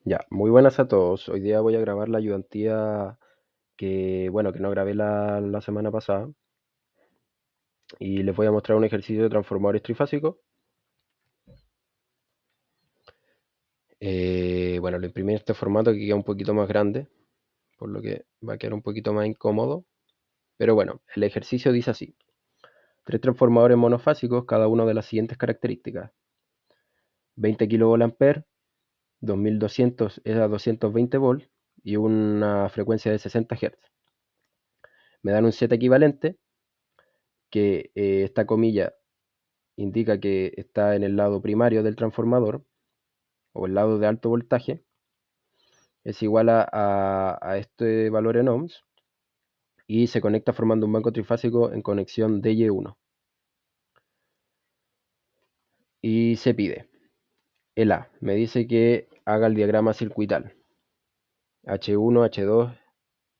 Ya, muy buenas a todos. Hoy día voy a grabar la ayudantía que no grabé la semana pasada y les voy a mostrar un ejercicio de transformadores trifásicos. Lo imprimí en este formato que queda un poquito más grande, por lo que va a quedar un poquito más incómodo. Pero bueno, el ejercicio dice así. Tres transformadores monofásicos, cada uno de las siguientes características. 20 kVA, 2200 es a 220 volts y una frecuencia de 60 Hz. Me dan un Z equivalente, que esta comilla indica que está en el lado primario del transformador o el lado de alto voltaje, es igual a este valor en ohms y se conecta formando un banco trifásico en conexión DY1. Y se pide el A. Me dice que haga el diagrama circuital. H1, H2,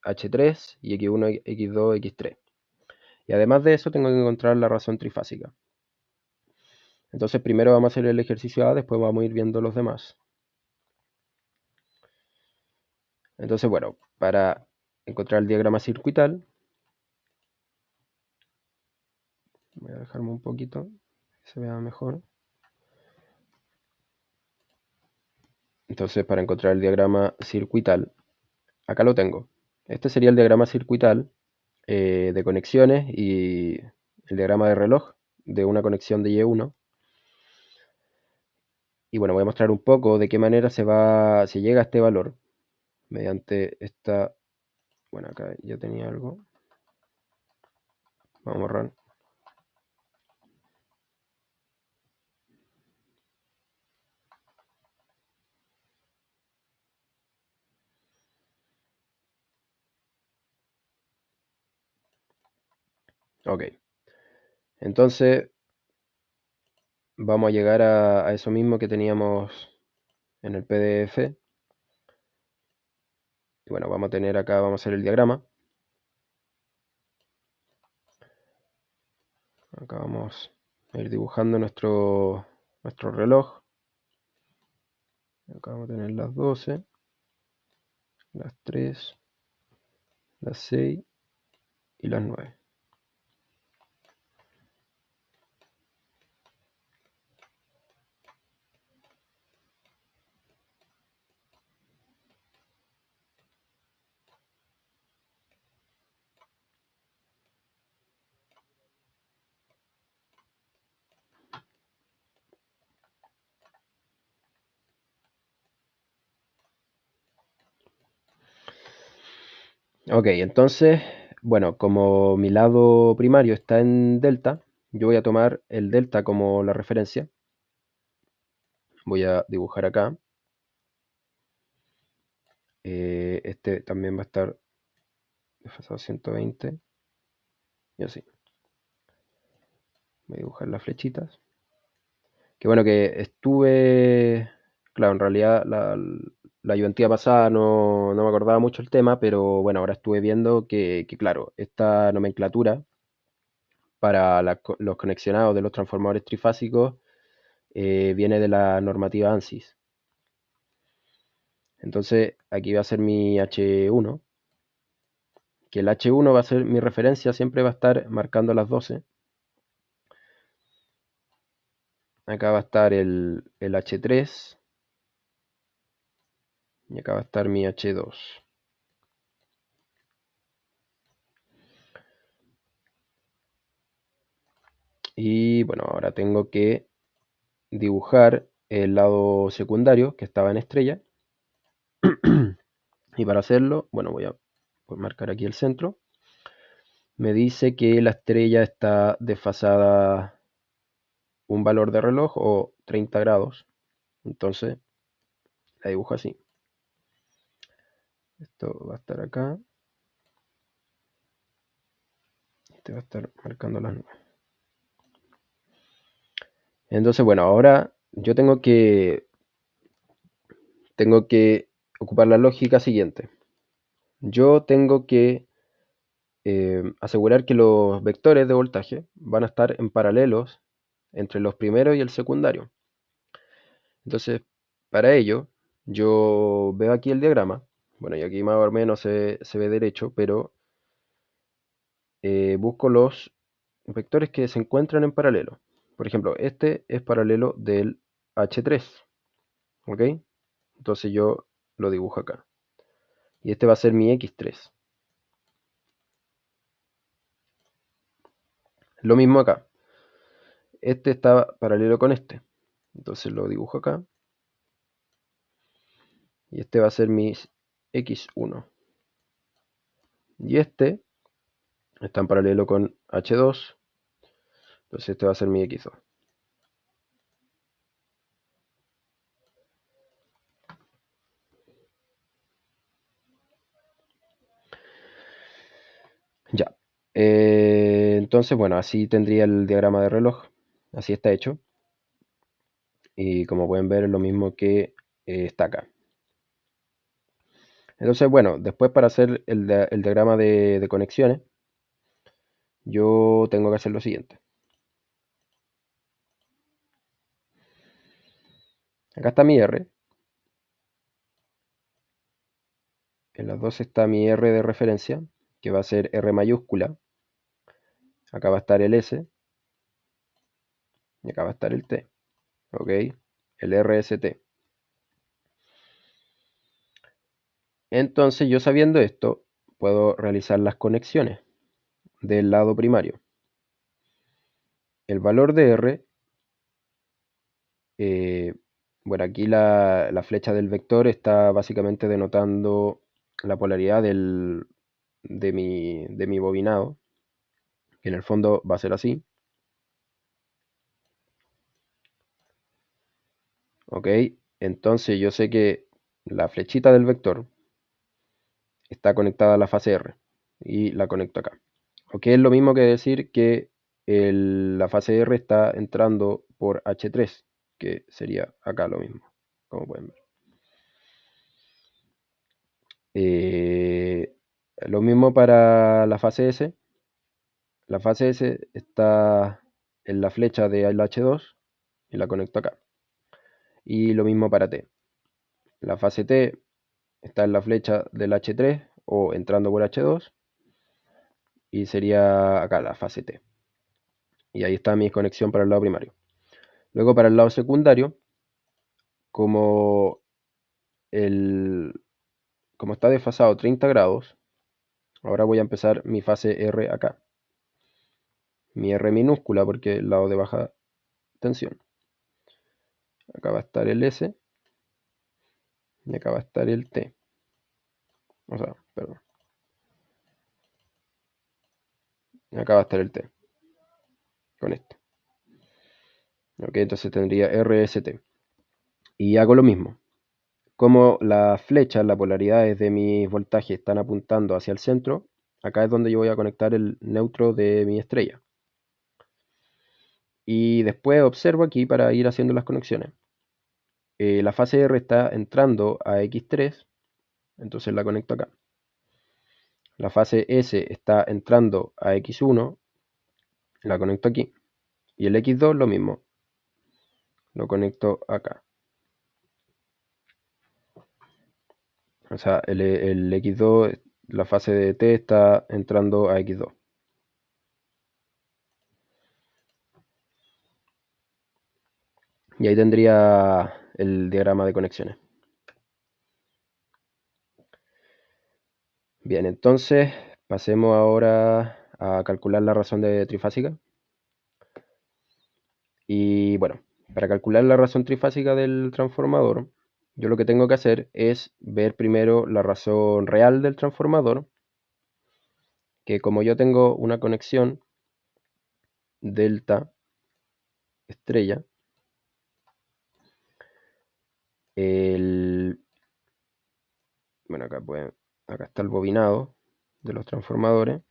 H3 y X1, X2, X3. Y además de eso tengo que encontrar la razón trifásica. Entonces primero vamos a hacer el ejercicio A, después vamos a ir viendo los demás. Entonces bueno, para encontrar el diagrama circuital, voy a dejarme un poquito, que se vea mejor. Entonces, para encontrar el diagrama circuital, acá lo tengo. Este sería el diagrama circuital de conexiones y el diagrama de reloj de una conexión de Y1. Y bueno, voy a mostrar un poco de qué manera se llega a este valor mediante esta. Bueno, acá ya tenía algo. Vamos a borrar. Ok. Entonces, vamos a llegar a eso mismo que teníamos en el PDF. Y bueno, vamos a tener acá, vamos a hacer el diagrama. Acá vamos a ir dibujando nuestro reloj. Acá vamos a tener las 12, las 3, las 6 y las 9. Ok, entonces, bueno, como mi lado primario está en delta, yo voy a tomar el delta como la referencia. Voy a dibujar acá. Este también va a estar desfasado 120. Y así. Voy a dibujar las flechitas. Que bueno, que estuve. Claro, en realidad la ayudantía pasada no me acordaba mucho el tema, pero bueno, ahora estuve viendo que claro, esta nomenclatura para los conexionados de los transformadores trifásicos viene de la normativa ANSYS. Entonces aquí va a ser mi H1, que el H1 va a ser mi referencia, siempre va a estar marcando las 12. Acá va a estar el H3 y acá va a estar mi H2. Y bueno, ahora tengo que dibujar el lado secundario que estaba en estrella. Y para hacerlo, bueno, voy a marcar aquí el centro. Me dice que la estrella está desfasada un valor de reloj o 30 grados. Entonces la dibujo así. Esto va a estar acá. Este va a estar marcando las 9. Entonces, bueno, ahora yo tengo que ocupar la lógica siguiente. Yo tengo que asegurar que los vectores de voltaje van a estar en paralelos entre los primeros y el secundario. Entonces, para ello, yo veo aquí el diagrama. Bueno, y aquí más o menos se ve derecho, pero busco los vectores que se encuentran en paralelo. Por ejemplo, este es paralelo del H3, ¿ok? Entonces yo lo dibujo acá. Y este va a ser mi X3. Lo mismo acá. Este está paralelo con este. Entonces lo dibujo acá. Y este va a ser mi X1. Y este está en paralelo con H2. Entonces este va a ser mi X2. Ya. Entonces, bueno, así tendría el diagrama de reloj. Así está hecho. Y como pueden ver es lo mismo que está acá. Entonces, bueno, después para hacer el diagrama de conexiones, yo tengo que hacer lo siguiente. Acá está mi R. En las dos está mi R de referencia, que va a ser R mayúscula. Acá va a estar el S y acá va a estar el T. ¿Ok? El RST. Entonces, yo sabiendo esto, puedo realizar las conexiones del lado primario. El valor de R, eh, bueno, aquí la flecha del vector está básicamente denotando la polaridad de mi bobinado, que en el fondo va a ser así. ¿Ok? Entonces yo sé que la flechita del vector está conectada a la fase R y la conecto acá. ¿Ok? Es lo mismo que decir que la fase R está entrando por H3, que sería acá lo mismo, como pueden ver. Lo mismo para la fase S. La fase S está en la flecha del H2 y la conecto acá. Y lo mismo para T. La fase T está en la flecha del H3 o entrando por H2 y sería acá la fase T. Y ahí está mi conexión para el lado primario. Luego para el lado secundario, como, el, como está desfasado 30 grados, ahora voy a empezar mi fase R acá. Mi R minúscula porque el lado de baja tensión. Acá va a estar el S y acá va a estar el T. O sea, perdón. Y acá va a estar el T. Con esto. Ok, entonces tendría RST. Y hago lo mismo. Como las flechas, las polaridades de mis voltajes están apuntando hacia el centro, acá es donde yo voy a conectar el neutro de mi estrella. Y después observo aquí para ir haciendo las conexiones. La fase R está entrando a X3, entonces la conecto acá. La fase S está entrando a X1, la conecto aquí. Y el X2 lo mismo, lo conecto acá. O sea, el X2, la fase de T está entrando a X2. Y ahí tendría el diagrama de conexiones. Bien, entonces pasemos ahora a calcular la razón de trifásica. Y bueno, para calcular la razón trifásica del transformador, yo lo que tengo que hacer es ver primero la razón real del transformador, que como yo tengo una conexión delta estrella, bueno, acá está el bobinado de los transformadores.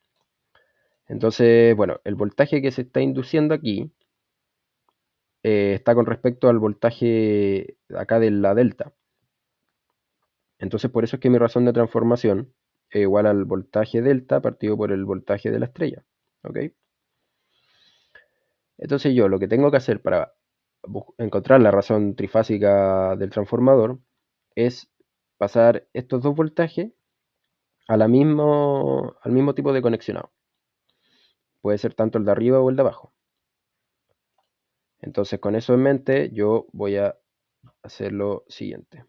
Entonces, bueno, el voltaje que se está induciendo aquí está con respecto al voltaje acá de la delta. Entonces, por eso es que mi razón de transformación es igual al voltaje delta partido por el voltaje de la estrella. ¿Ok? Entonces yo lo que tengo que hacer para encontrar la razón trifásica del transformador es pasar estos dos voltajes al mismo tipo de conexionado. Puede ser tanto el de arriba o el de abajo. Entonces, con eso en mente, yo voy a hacer lo siguiente.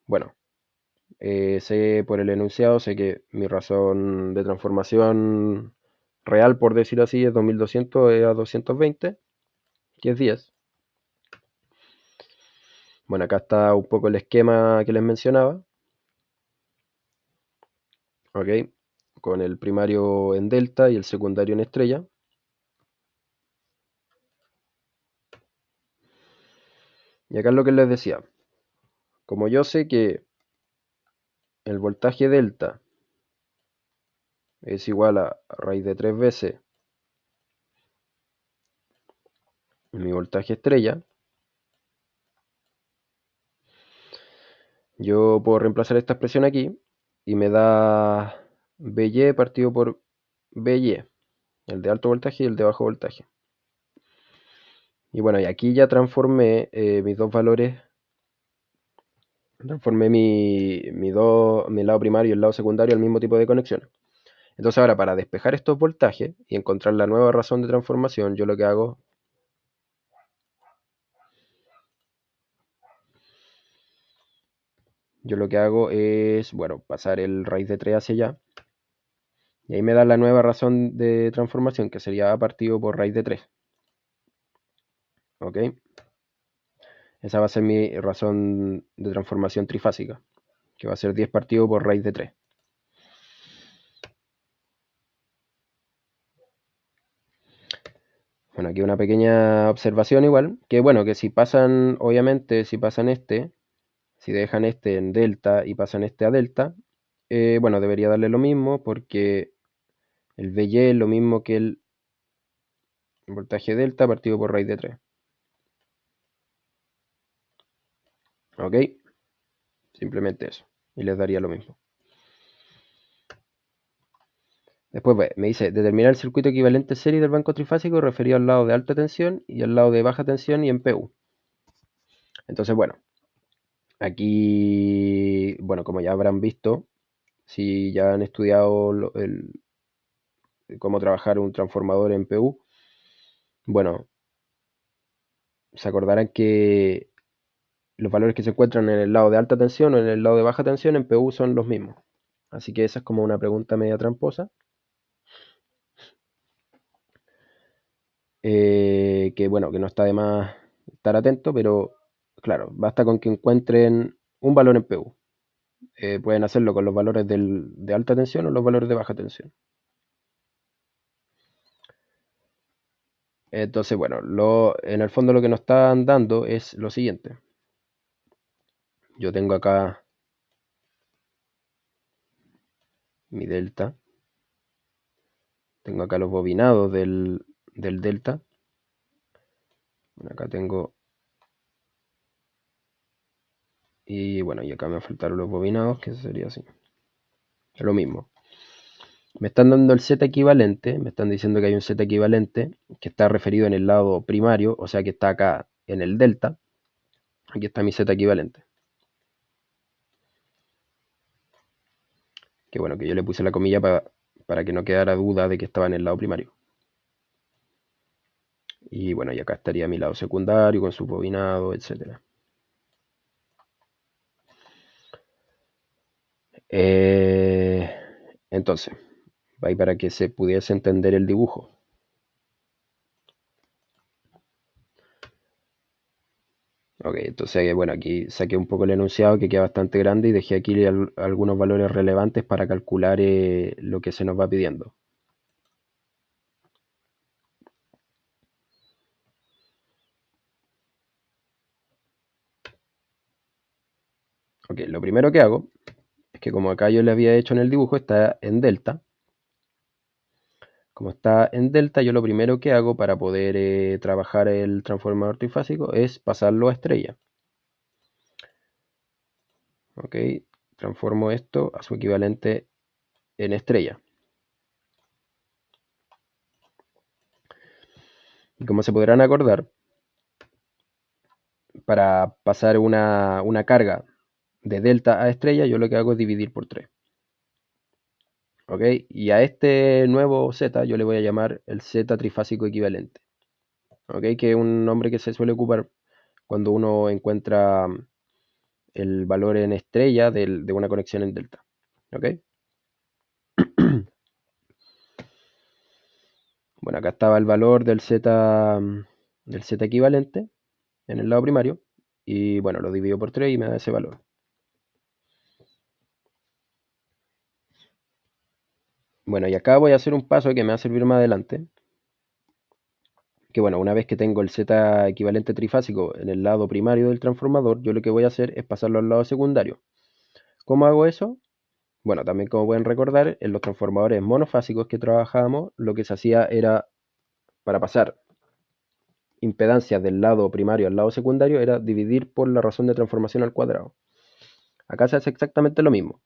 Bueno, sé por el enunciado, sé que mi razón de transformación real, por decir así, es 2200 a 220, que es 10. Bueno, acá está un poco el esquema que les mencionaba, ¿ok? Con el primario en delta y el secundario en estrella. Y acá es lo que les decía. Como yo sé que el voltaje delta es igual a raíz de 3 veces mi voltaje estrella, yo puedo reemplazar esta expresión aquí y me da BY partido por BY, el de alto voltaje y el de bajo voltaje. Y bueno, y aquí ya transformé mis dos valores, transformé mi lado primario y el lado secundario al mismo tipo de conexión. Entonces ahora para despejar estos voltajes y encontrar la nueva razón de transformación, yo lo que hago es, bueno, pasar el raíz de 3 hacia allá. Y ahí me da la nueva razón de transformación, que sería a partido por raíz de 3. ¿Ok? Esa va a ser mi razón de transformación trifásica, que va a ser 10 partido por raíz de 3. Bueno, aquí una pequeña observación igual, que bueno, que si pasan, obviamente, si dejan este en delta y pasan este a delta, bueno, debería darle lo mismo porque el VY es lo mismo que el voltaje delta partido por raíz de 3. ¿Ok? Simplemente eso. Y les daría lo mismo. Después me dice, determinar el circuito equivalente serie del banco trifásico referido al lado de alta tensión y al lado de baja tensión y en PU. Entonces, bueno, aquí, bueno, como ya habrán visto, si ya han estudiado cómo trabajar un transformador en PU, bueno, se acordarán que los valores que se encuentran en el lado de alta tensión o en el lado de baja tensión en PU son los mismos. Así que esa es como una pregunta media tramposa. Que bueno, que no está de más estar atento, pero claro, basta con que encuentren un valor en PU. Pueden hacerlo con los valores de alta tensión o los valores de baja tensión. Entonces, bueno, en el fondo lo que nos están dando es lo siguiente. Yo tengo acá mi delta. Tengo acá los bobinados del delta. Bueno, acá tengo. Y bueno, y acá me faltaron los bobinados, que sería así. Es lo mismo. Me están dando el Z equivalente, me están diciendo que hay un Z equivalente que está referido en el lado primario, o sea que está acá en el delta. Aquí está mi Z equivalente. Que bueno, que yo le puse la comilla para que no quedara duda de que estaba en el lado primario. Y bueno, y acá estaría mi lado secundario con su bobinado, etc. Entonces, ahí para que se pudiese entender el dibujo. Ok, entonces, bueno, aquí saqué un poco el enunciado que queda bastante grande y dejé aquí algunos valores relevantes para calcular lo que se nos va pidiendo. Ok, lo primero que hago es que como acá yo le había hecho en el dibujo, está en delta. Como está en delta, yo lo primero que hago para poder trabajar el transformador trifásico es pasarlo a estrella. Ok, transformo esto a su equivalente en estrella. Y como se podrán acordar, para pasar una carga de delta a estrella, yo lo que hago es dividir por 3. ¿Ok? Y a este nuevo z yo le voy a llamar el z trifásico equivalente. ¿Ok? Que es un nombre que se suele ocupar cuando uno encuentra el valor en estrella de una conexión en delta. ¿Ok? Bueno, acá estaba el valor del z equivalente en el lado primario. Y bueno, lo divido por 3 y me da ese valor. Bueno, y acá voy a hacer un paso que me va a servir más adelante. Que bueno, una vez que tengo el z equivalente trifásico en el lado primario del transformador, yo lo que voy a hacer es pasarlo al lado secundario. ¿Cómo hago eso? Bueno, también como pueden recordar, en los transformadores monofásicos que trabajábamos, lo que se hacía era, para pasar impedancias del lado primario al lado secundario, era dividir por la razón de transformación al cuadrado. Acá se hace exactamente lo mismo,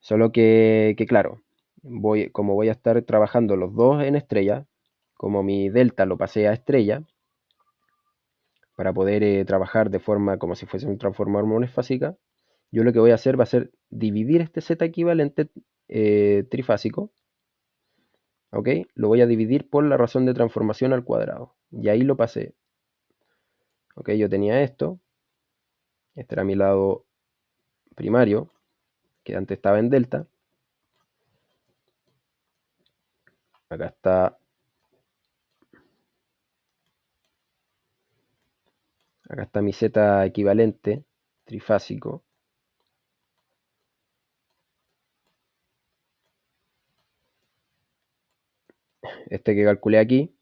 solo que claro, como voy a estar trabajando los dos en estrella, como mi delta lo pasé a estrella, para poder trabajar de forma como si fuese un transformador monofásica, yo lo que voy a hacer va a ser dividir este z equivalente trifásico, ¿ok? Lo voy a dividir por la razón de transformación al cuadrado. Y ahí lo pasé. ¿Ok? Yo tenía esto. Este era mi lado primario, que antes estaba en delta. Acá está. Acá está mi z equivalente trifásico. Este que calculé aquí.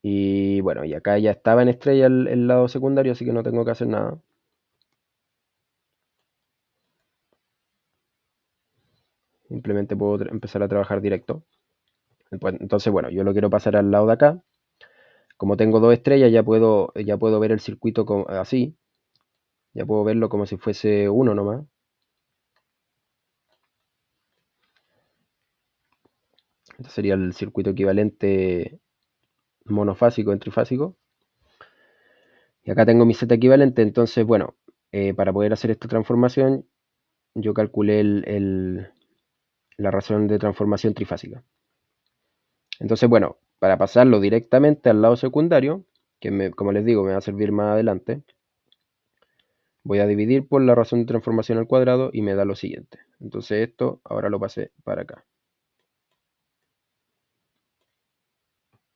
Y bueno, y acá ya estaba en estrella el lado secundario, así que no tengo que hacer nada. Simplemente puedo empezar a trabajar directo. Entonces, bueno, yo lo quiero pasar al lado de acá. Como tengo dos estrellas, ya puedo ver el circuito así. Ya puedo verlo como si fuese uno nomás. Este sería el circuito equivalente monofásico en trifásico. Y acá tengo mi z equivalente. Entonces, bueno, para poder hacer esta transformación, yo calculé la razón de transformación trifásica. Entonces, bueno, para pasarlo directamente al lado secundario, que como les digo, me va a servir más adelante, voy a dividir por la razón de transformación al cuadrado y me da lo siguiente. Entonces esto ahora lo pasé para acá.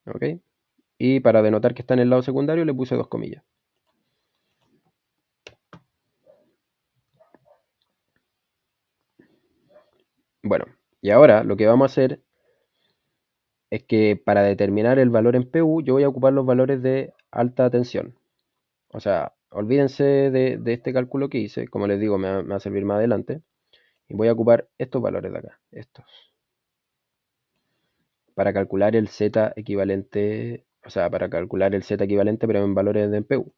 ¿Ok? Y para denotar que está en el lado secundario le puse dos comillas. Bueno, y ahora lo que vamos a hacer es que para determinar el valor en PU yo voy a ocupar los valores de alta tensión. O sea, olvídense de este cálculo que hice, como les digo, me va a servir más adelante. Y voy a ocupar estos valores de acá, estos, para calcular el Z equivalente, o sea, para calcular el Z equivalente pero en valores de PU.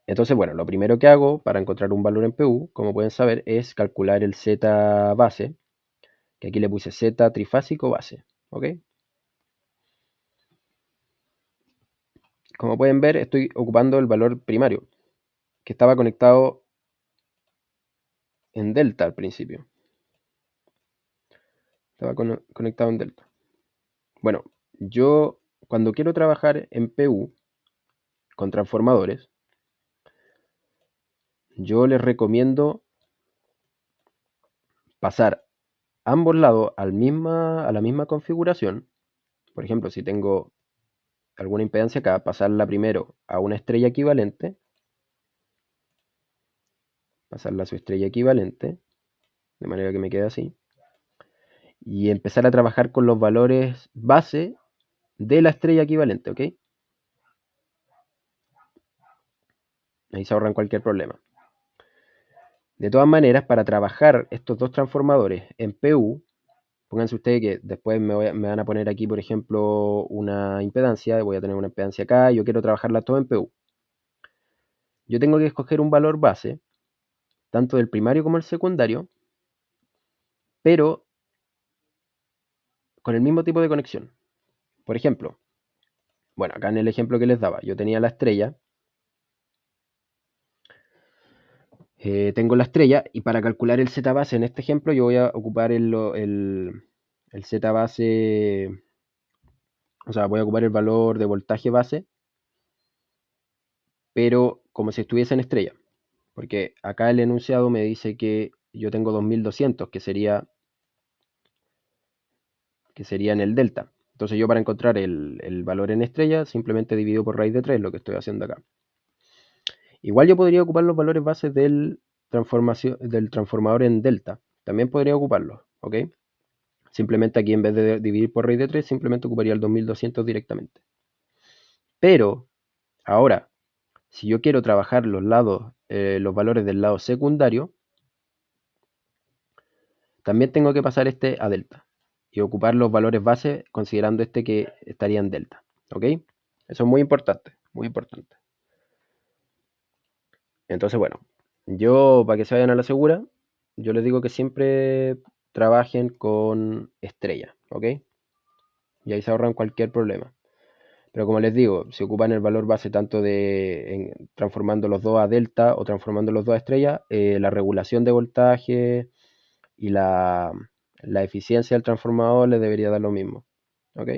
Entonces, bueno, lo primero que hago para encontrar un valor en PU, como pueden saber, es calcular el Z base, que aquí le puse Z trifásico base, ¿ok? Como pueden ver, estoy ocupando el valor primario, que estaba conectado en delta al principio. Estaba conectado en delta. Bueno, yo cuando quiero trabajar en PU con transformadores, yo les recomiendo pasar ambos lados a la misma configuración. Por ejemplo, si tengo alguna impedancia acá, pasarla primero a una estrella equivalente, pasarla a su estrella equivalente, de manera que me quede así, y empezar a trabajar con los valores base de la estrella equivalente, ¿ok? Ahí se ahorran cualquier problema. De todas maneras, para trabajar estos dos transformadores en PU, pónganse ustedes que después me van a poner aquí, por ejemplo, una impedancia, voy a tener una impedancia acá, yo quiero trabajarla todo en PU. Yo tengo que escoger un valor base, tanto del primario como el secundario, pero con el mismo tipo de conexión. Por ejemplo, bueno, acá en el ejemplo que les daba, yo tenía la estrella, tengo la estrella y para calcular el Z base en este ejemplo yo voy a ocupar el Z base, o sea, voy a ocupar el valor de voltaje base, pero como si estuviese en estrella, porque acá el enunciado me dice que yo tengo 2200, que sería en el delta. Entonces yo para encontrar el valor en estrella simplemente divido por raíz de 3, lo que estoy haciendo acá. Igual yo podría ocupar los valores bases del transformador en delta. También podría ocuparlos, ¿ok? Simplemente aquí en vez de dividir por raíz de 3, simplemente ocuparía el 2200 directamente. Pero, ahora, si yo quiero trabajar los valores del lado secundario, también tengo que pasar este a delta y ocupar los valores base considerando este que estaría en delta, ¿ok? Eso es muy importante, muy importante. Entonces, bueno, yo para que se vayan a la segura, yo les digo que siempre trabajen con estrella, ¿ok? Y ahí se ahorran cualquier problema. Pero como les digo, si ocupan el valor base tanto transformando los dos a delta o transformando los dos a estrella, la regulación de voltaje y la eficiencia del transformador les debería dar lo mismo, ¿ok?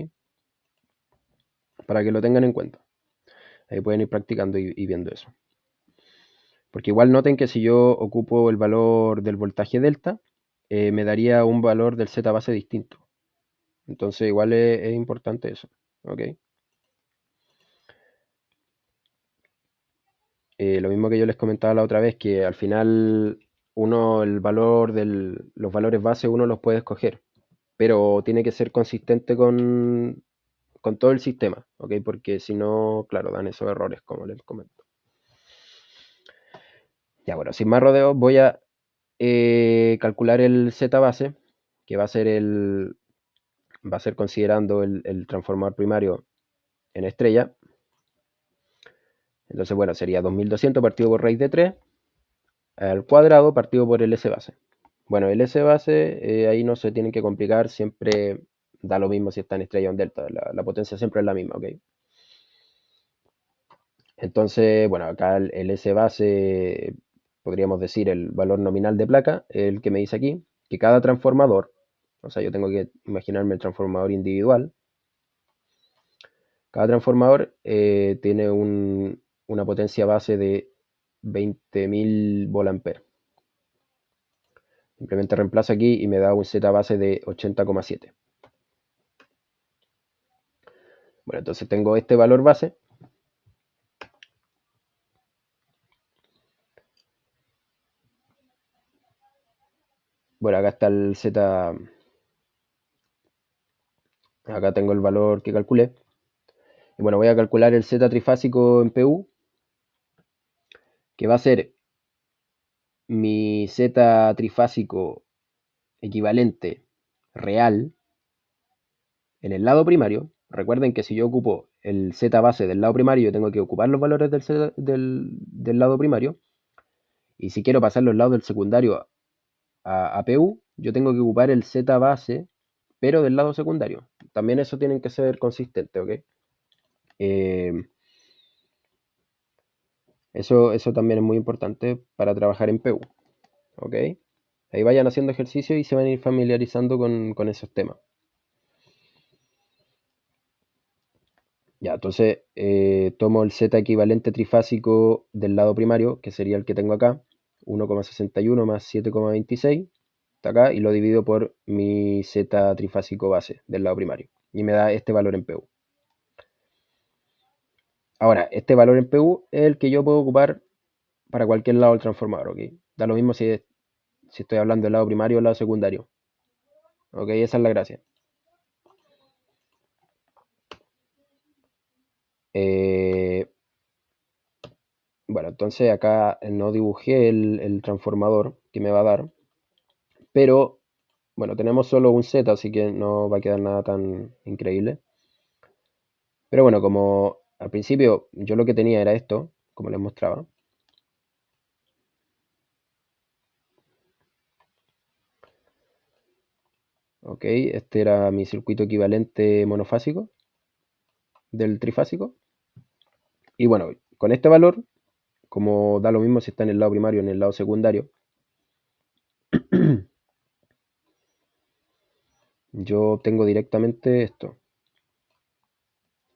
Para que lo tengan en cuenta. Ahí pueden ir practicando y viendo eso. Porque igual noten que si yo ocupo el valor del voltaje delta, me daría un valor del Z base distinto. Entonces igual es importante eso, ¿ok? Lo mismo que yo les comentaba la otra vez, que al final los valores base uno los puede escoger, pero tiene que ser consistente con todo el sistema, ¿ok? Porque si no, claro, dan esos errores, como les comento. Ya, bueno, sin más rodeos, voy a calcular el Z base, que va a ser considerando el transformador primario en estrella. Entonces, bueno, sería 2200 partido por raíz de 3 al cuadrado partido por el S base. Bueno, el S base, ahí no se tienen que complicar, siempre da lo mismo si está en estrella o en delta, la potencia siempre es la misma, ¿ok? Entonces, bueno, acá el S base, podríamos decir el valor nominal de placa, el que me dice aquí, que cada transformador, o sea, yo tengo que imaginarme el transformador individual, cada transformador tiene una potencia base de 20.000 volamperes. Simplemente reemplazo aquí y me da un Z base de 80,7. Bueno, entonces tengo este valor base. Bueno, acá está el Z. Acá tengo el valor que calculé. Y bueno, voy a calcular el Z trifásico en PU, que va a ser mi Z trifásico equivalente real en el lado primario. Recuerden que si yo ocupo el Z base del lado primario, yo tengo que ocupar los valores del lado primario. Y si quiero pasar los lados del secundario a PU, yo tengo que ocupar el Z base, pero del lado secundario. También eso tienen que ser consistentes, ¿ok? Eh, eso también es muy importante para trabajar en PU, ¿ok? Ahí vayan haciendo ejercicio y se van a ir familiarizando con esos temas. Ya, entonces tomo el Z equivalente trifásico del lado primario, que sería el que tengo acá, 1,61 más 7,26, está acá, y lo divido por mi Z trifásico base del lado primario. Y me da este valor en PU. Ahora, este valor en PU es el que yo puedo ocupar para cualquier lado del transformador, ¿ok? Da lo mismo si estoy hablando del lado primario o del lado secundario. ¿Ok? Esa es la gracia. Eh, bueno, entonces acá no dibujé el transformador que me va a dar, pero bueno, tenemos solo un Z, así que no va a quedar nada tan increíble. Pero bueno, como al principio yo lo que tenía era esto, como les mostraba. Ok, este era mi circuito equivalente monofásico del trifásico. Y bueno, con este valor como da lo mismo si está en el lado primario o en el lado secundario, yo tengo directamente esto.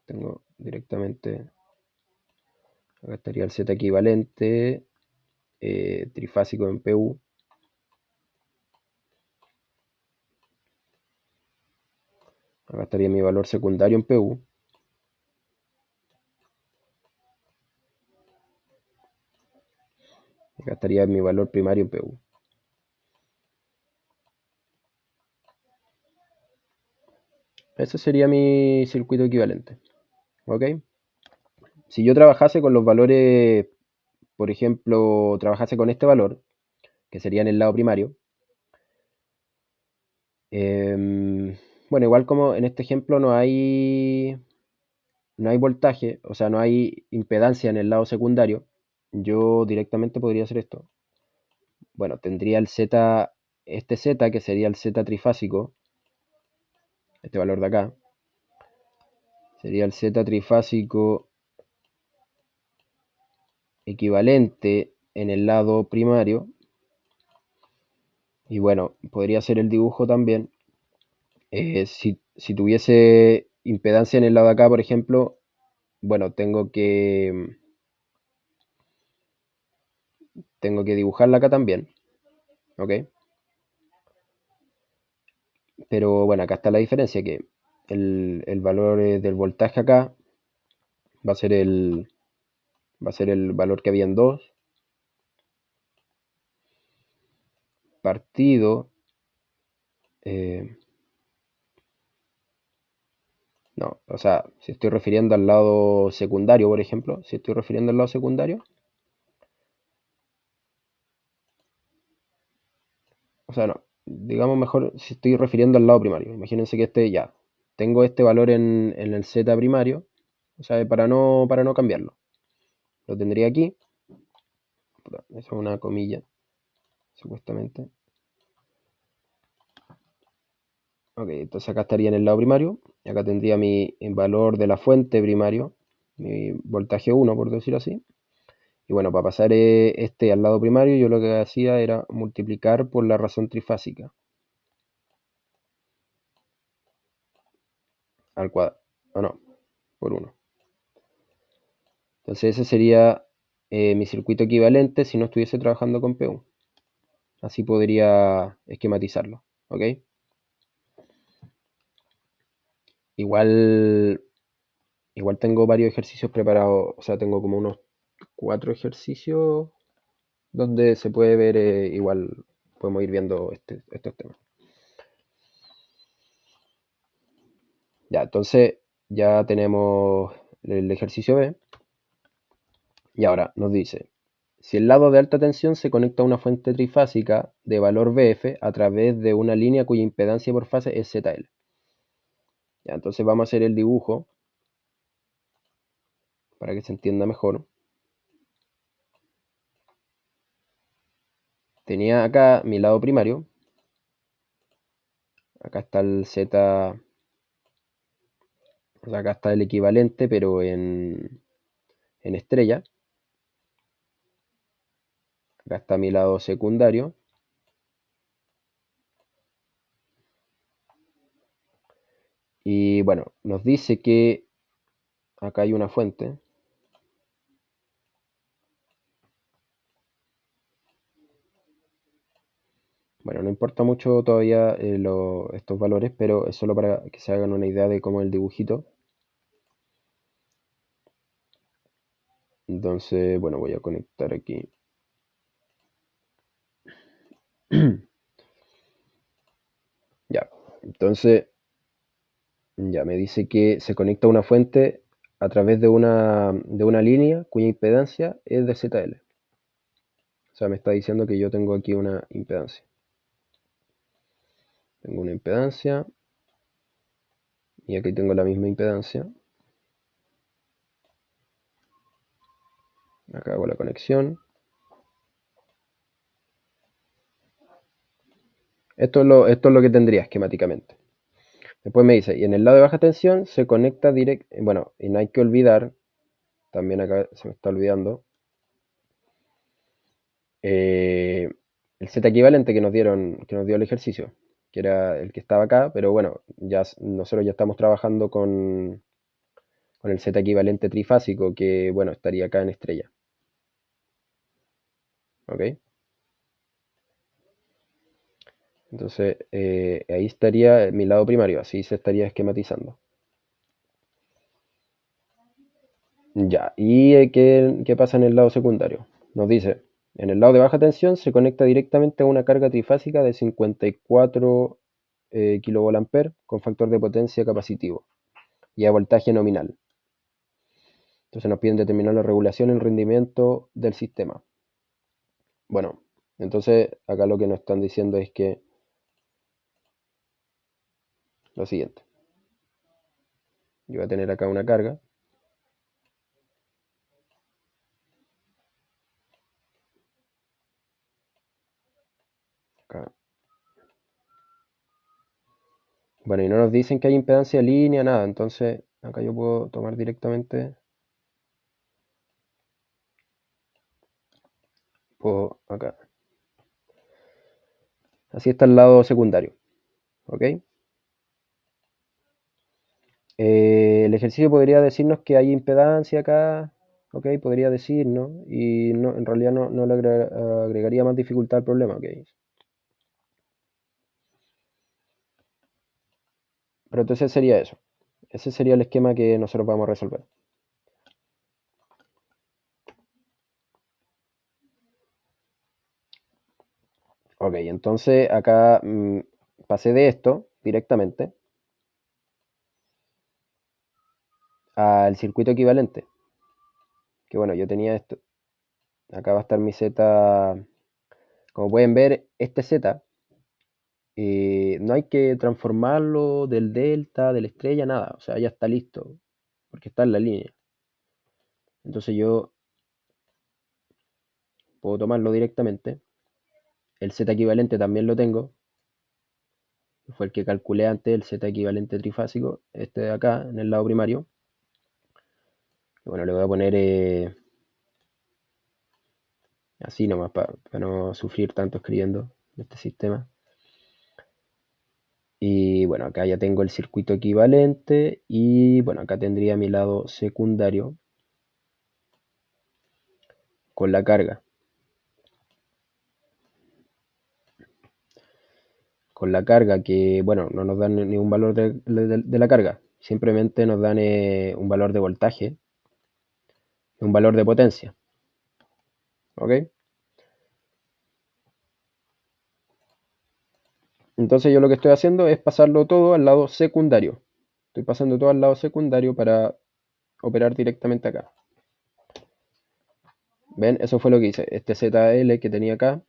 Tengo directamente, acá estaría el Z equivalente, trifásico en PU. Acá estaría mi valor secundario en PU. Acá estaría mi valor primario en PU. Ese sería mi circuito equivalente. ¿Ok? Si yo trabajase con los valores, por ejemplo, trabajase con este valor, que sería en el lado primario, bueno, igual como en este ejemplo no hay voltaje, o sea, no hay impedancia en el lado secundario, yo directamente podría hacer esto. Bueno, tendría el Z, este Z, que sería el Z trifásico, este valor de acá, sería el Z trifásico equivalente en el lado primario. Y bueno, podría hacer el dibujo también. Si tuviese impedancia en el lado de acá, por ejemplo, bueno, tengo que dibujarla acá también, ¿ok? Pero bueno, acá está la diferencia, que el valor del voltaje acá va a ser el valor que había en 2 partido, no, o sea, si estoy refiriendo al lado secundario, por ejemplo, si estoy refiriendo al lado secundario, o sea, no, digamos mejor si estoy refiriendo al lado primario. Imagínense que tengo este valor en el Z primario, o sea, para no cambiarlo. Lo tendría aquí, eso es una comilla, supuestamente. Ok, entonces acá estaría en el lado primario, y acá tendría mi valor de la fuente primario, mi voltaje 1, por decirlo así. Y bueno, para pasar este al lado primario, yo lo que hacía era multiplicar por la razón trifásica al cuadrado, o no, por 1. Entonces ese sería mi circuito equivalente si no estuviese trabajando con PU. Así podría esquematizarlo, ¿ok? Igual, igual tengo varios ejercicios preparados, o sea, tengo como unos 4 ejercicios donde se puede ver, igual podemos ir viendo estos temas. Ya, entonces ya tenemos el ejercicio B. Y ahora nos dice, si el lado de alta tensión se conecta a una fuente trifásica de valor BF a través de una línea cuya impedancia por fase es ZL. Ya, entonces vamos a hacer el dibujo para que se entienda mejor. Tenía acá mi lado primario. Acá está el Z, o sea, acá está el equivalente, pero en estrella. Acá está mi lado secundario. Y bueno, nos dice que acá hay una fuente. Bueno, no importa mucho todavía estos valores, pero es solo para que se hagan una idea de cómo es el dibujito. Entonces, bueno, voy a conectar aquí. Ya, entonces ya me dice que se conecta una fuente a través de una línea cuya impedancia es de ZL. O sea, me está diciendo que yo tengo aquí una impedancia. Tengo una impedancia y aquí tengo la misma impedancia. Acá hago la conexión. Esto es lo que tendría esquemáticamente. Después me dice, y en el lado de baja tensión se conecta directo, bueno, y no hay que olvidar, también acá se me está olvidando, el Z equivalente que nos dieron, que nos dio el ejercicio, que era el que estaba acá, pero bueno, nosotros ya estamos trabajando con el Z equivalente trifásico, que bueno, estaría acá en estrella. ¿Ok? Entonces, ahí estaría mi lado primario, así se estaría esquematizando. Ya, ¿y qué pasa en el lado secundario? Nos dice, en el lado de baja tensión se conecta directamente a una carga trifásica de 54 kVA con factor de potencia capacitivo y a voltaje nominal. Entonces nos piden determinar la regulación y el rendimiento del sistema. Bueno, entonces acá lo que nos están diciendo es que lo siguiente. Yo voy a tener acá una carga. Acá. Bueno, y no nos dicen que hay impedancia de línea, nada. Entonces acá yo puedo tomar directamente. Puedo acá. Así está el lado secundario. ¿Ok? El ejercicio podría decirnos que hay impedancia acá. ¿Ok? Podría decirnos. Y no, en realidad no le agregaría más dificultad al problema. ¿Ok? Pero entonces sería eso. Ese sería el esquema que nosotros vamos a resolver. Ok, entonces acá pasé de esto directamente al circuito equivalente. Que bueno, yo tenía esto. Acá va a estar mi Z. Como pueden ver, este Z no hay que transformarlo del delta, de la estrella, nada. O sea, ya está listo. Porque está en la línea. Entonces yo puedo tomarlo directamente. El Z equivalente también lo tengo. Fue el que calculé antes, el Z equivalente trifásico. Este de acá, en el lado primario. Y bueno, le voy a poner así nomás para no sufrir tanto escribiendo este sistema. Y bueno, acá ya tengo el circuito equivalente y bueno, acá tendría mi lado secundario con la carga. Con la carga que, bueno, no nos dan ningún valor de la carga, simplemente nos dan un valor de voltaje y un valor de potencia. ¿Ok? Entonces yo lo que estoy haciendo es pasarlo todo al lado secundario. Estoy pasando todo al lado secundario para operar directamente acá. ¿Ven? Eso fue lo que hice. Este ZL que tenía acá,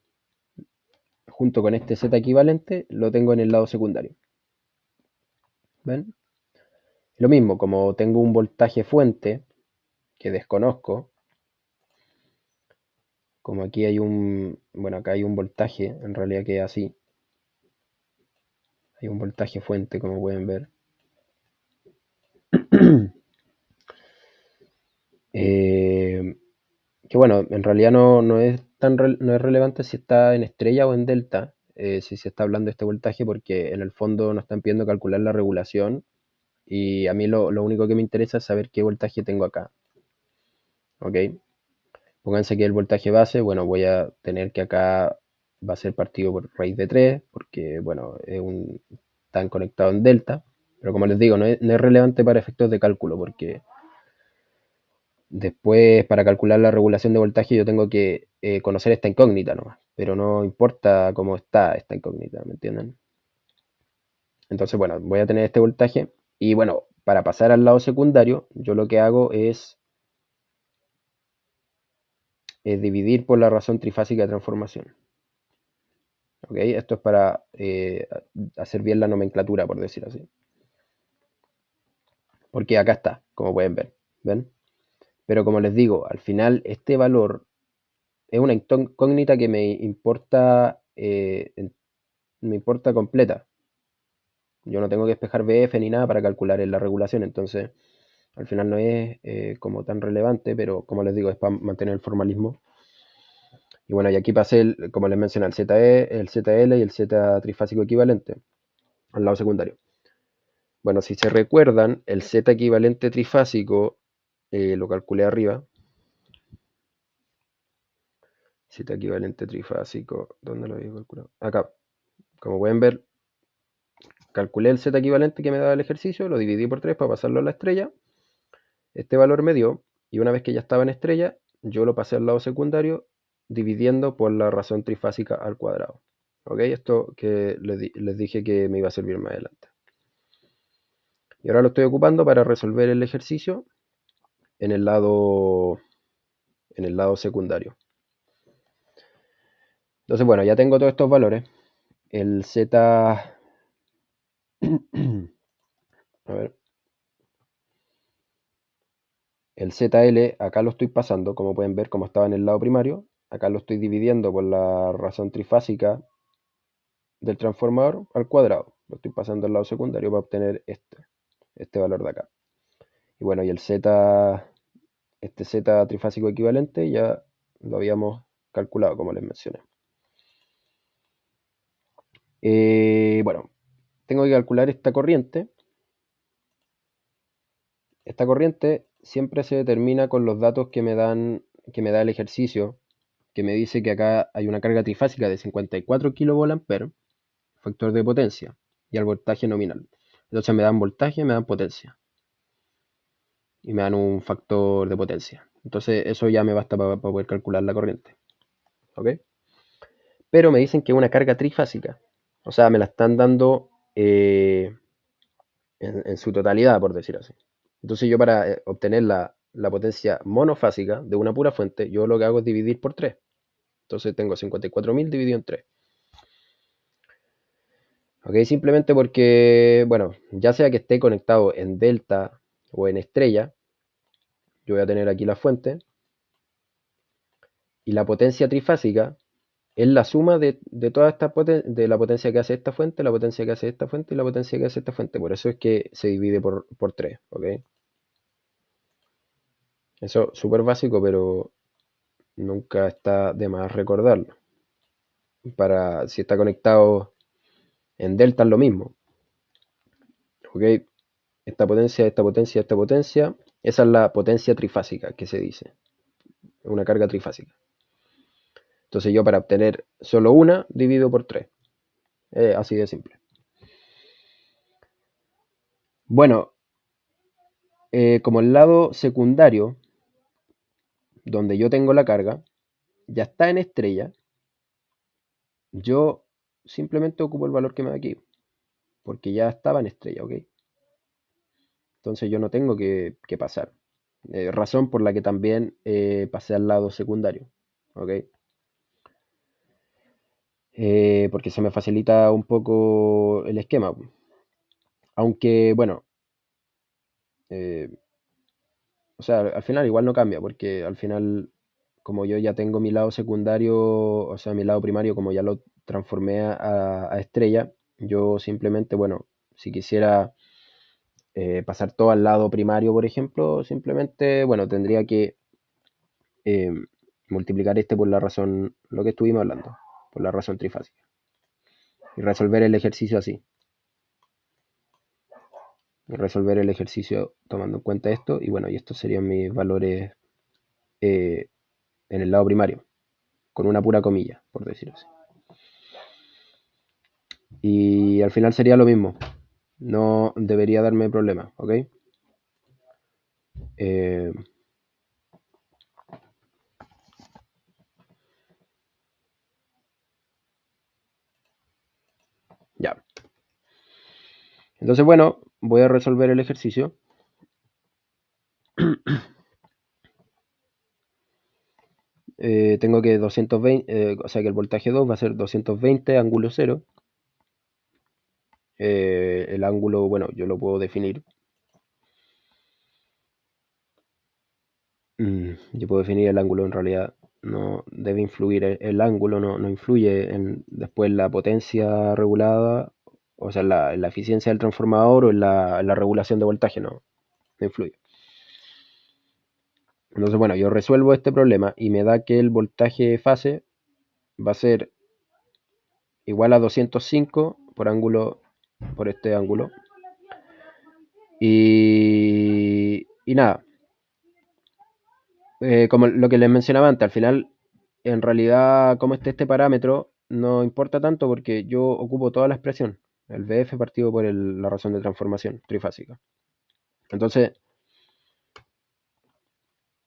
junto con este Z equivalente, lo tengo en el lado secundario. ¿Ven? Lo mismo, como tengo un voltaje fuente que desconozco, como aquí hay bueno, acá hay un voltaje, en realidad que es así. Hay un voltaje fuente, como pueden ver. Que bueno, en realidad no es no es relevante si está en estrella o en delta, si se está hablando de este voltaje, porque en el fondo nos están pidiendo calcular la regulación y a mí lo único que me interesa es saber qué voltaje tengo acá. ¿Ok? Pónganse que el voltaje base, bueno, voy a tener que acá va a ser partido por raíz de 3, porque bueno, están conectados en delta, pero como les digo, no es relevante para efectos de cálculo, porque después, para calcular la regulación de voltaje, yo tengo que conocer esta incógnita nomás, pero no importa cómo está esta incógnita, ¿me entienden? Entonces, bueno, voy a tener este voltaje y bueno, para pasar al lado secundario, yo lo que hago es dividir por la razón trifásica de transformación. ¿Ok? Esto es para hacer bien la nomenclatura, por decir así. Porque acá está, como pueden ver. ¿Ven? Pero como les digo, al final este valor es una incógnita que me importa completa. Yo no tengo que despejar BF ni nada para calcular en la regulación, entonces al final no es como tan relevante, pero como les digo, es para mantener el formalismo. Y bueno, y aquí pasé, como les mencioné, el ZE, el ZL y el Z trifásico equivalente al lado secundario. Bueno, si se recuerdan, el Z equivalente trifásico lo calculé arriba. Z equivalente trifásico, ¿dónde lo había calculado? Acá. Como pueden ver, calculé el Z equivalente que me daba el ejercicio, lo dividí por 3 para pasarlo a la estrella. Este valor me dio, y una vez que ya estaba en estrella, yo lo pasé al lado secundario dividiendo por la razón trifásica al cuadrado. ¿Ok? Esto que les dije que me iba a servir más adelante. Y ahora lo estoy ocupando para resolver el ejercicio en el lado secundario. Entonces, bueno, ya tengo todos estos valores. El Z... A ver. El ZL acá lo estoy pasando, como pueden ver, como estaba en el lado primario. Acá lo estoy dividiendo por la razón trifásica del transformador al cuadrado. Lo estoy pasando al lado secundario para obtener este valor de acá. Y bueno, y el Z, este Z trifásico equivalente ya lo habíamos calculado, como les mencioné. Bueno, tengo que calcular esta corriente. Esta corriente siempre se determina con los datos que me da el ejercicio, que me dice que acá hay una carga trifásica de 54 kVA, factor de potencia, y el voltaje nominal. Entonces me dan voltaje, me dan potencia, y me dan un factor de potencia. Entonces eso ya me basta para poder calcular la corriente. ¿Ok? Pero me dicen que es una carga trifásica. O sea, me la están dando en su totalidad, por decir así. Entonces yo para obtener la potencia monofásica de una pura fuente, yo lo que hago es dividir por 3. Entonces tengo 54.000 dividido en 3. ¿Ok? Simplemente porque, bueno, ya sea que esté conectado en delta o en estrella, yo voy a tener aquí la fuente, y la potencia trifásica es la suma de toda esta de la potencia que hace esta fuente, la potencia que hace esta fuente y la potencia que hace esta fuente. Por eso es que se divide por 3, ¿ok? Eso es súper básico, pero nunca está de más recordarlo. Para si está conectado en delta es lo mismo, ¿ok? Esta potencia, esta potencia, esta potencia, esa es la potencia trifásica que se dice, una carga trifásica. Entonces yo para obtener solo una divido por 3, así de simple. Bueno, como el lado secundario, donde yo tengo la carga, ya está en estrella, yo simplemente ocupo el valor que me da aquí, porque ya estaba en estrella, ¿ok? Entonces yo no tengo que pasar. Razón por la que también pasé al lado secundario, ¿ok? Porque se me facilita un poco el esquema. Aunque, bueno, eh, o sea, al final igual no cambia, porque al final, como yo ya tengo mi lado secundario, o sea, mi lado primario, como ya lo transformé a estrella, yo simplemente, bueno, si quisiera pasar todo al lado primario, por ejemplo, simplemente, bueno, tendría que eh, multiplicar este por la razón, lo que estuvimos hablando, por la razón trifásica, y resolver el ejercicio así. Y resolver el ejercicio tomando en cuenta esto, y bueno, y estos serían mis valores eh, en el lado primario, con una pura comilla, por decirlo así. Y al final sería lo mismo, no debería darme problema, ¿ok? Eh, ya. Entonces, bueno, voy a resolver el ejercicio. Tengo que 220, o sea que el voltaje 2 va a ser 220 ángulo 0. El ángulo, bueno, yo lo puedo definir. Yo puedo definir el ángulo, en realidad no debe influir el ángulo, no influye en después la potencia regulada, o sea, la eficiencia del transformador o en la regulación de voltaje, no influye. Entonces, bueno, yo resuelvo este problema y me da que el voltaje fase va a ser igual a 205 por este ángulo. Y nada, como lo que les mencionaba antes, al final, en realidad, como esté este parámetro, no importa tanto porque yo ocupo toda la expresión, el BF partido por la razón de transformación trifásica. Entonces,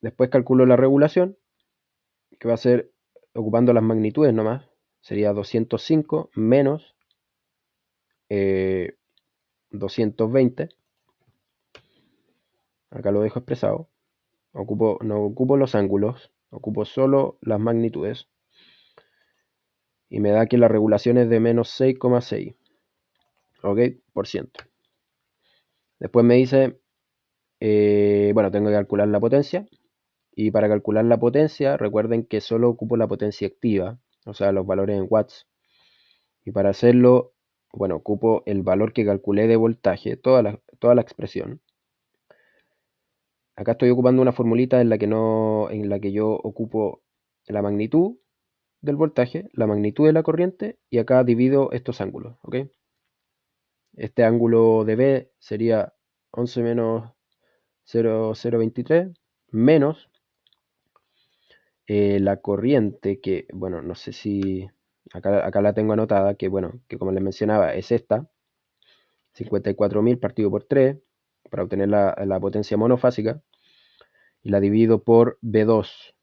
después calculo la regulación, que va a ser ocupando las magnitudes nomás, sería 205 menos 220. Acá lo dejo expresado. No ocupo los ángulos, ocupo solo las magnitudes. Y me da que la regulación es de menos 6,6. ¿Ok? Por ciento. Después me dice, bueno, tengo que calcular la potencia. Y para calcular la potencia, recuerden que solo ocupo la potencia activa, o sea, los valores en watts. Y para hacerlo, bueno, ocupo el valor que calculé de voltaje, toda la expresión. Acá estoy ocupando una formulita en la que no, en la que yo ocupo la magnitud del voltaje, la magnitud de la corriente y acá divido estos ángulos, ¿ok? Este ángulo de B sería 11 menos 0,023 menos la corriente que, bueno, no sé si acá la tengo anotada, que bueno, que como les mencionaba es esta, 54.000 partido por 3 para obtener la potencia monofásica y la divido por B2,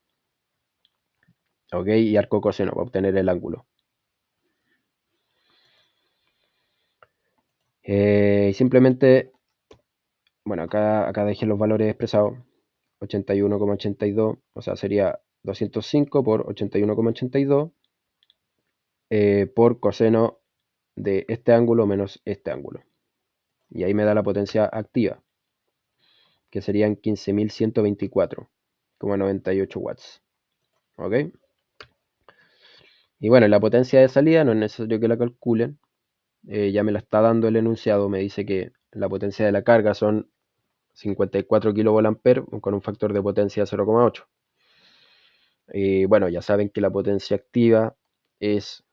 ¿ok? Y arco coseno para obtener el ángulo. Y simplemente, bueno, acá dejé los valores expresados, 81,82, o sea, sería 205 por 81,82 por coseno de este ángulo menos este ángulo. Y ahí me da la potencia activa, que serían 15.124,98 watts. ¿Ok? Y bueno, la potencia de salida no es necesario que la calculen. Ya me la está dando el enunciado. Me dice que la potencia de la carga son 54 kVA con un factor de potencia 0,8. Y bueno, ya saben que la potencia activa es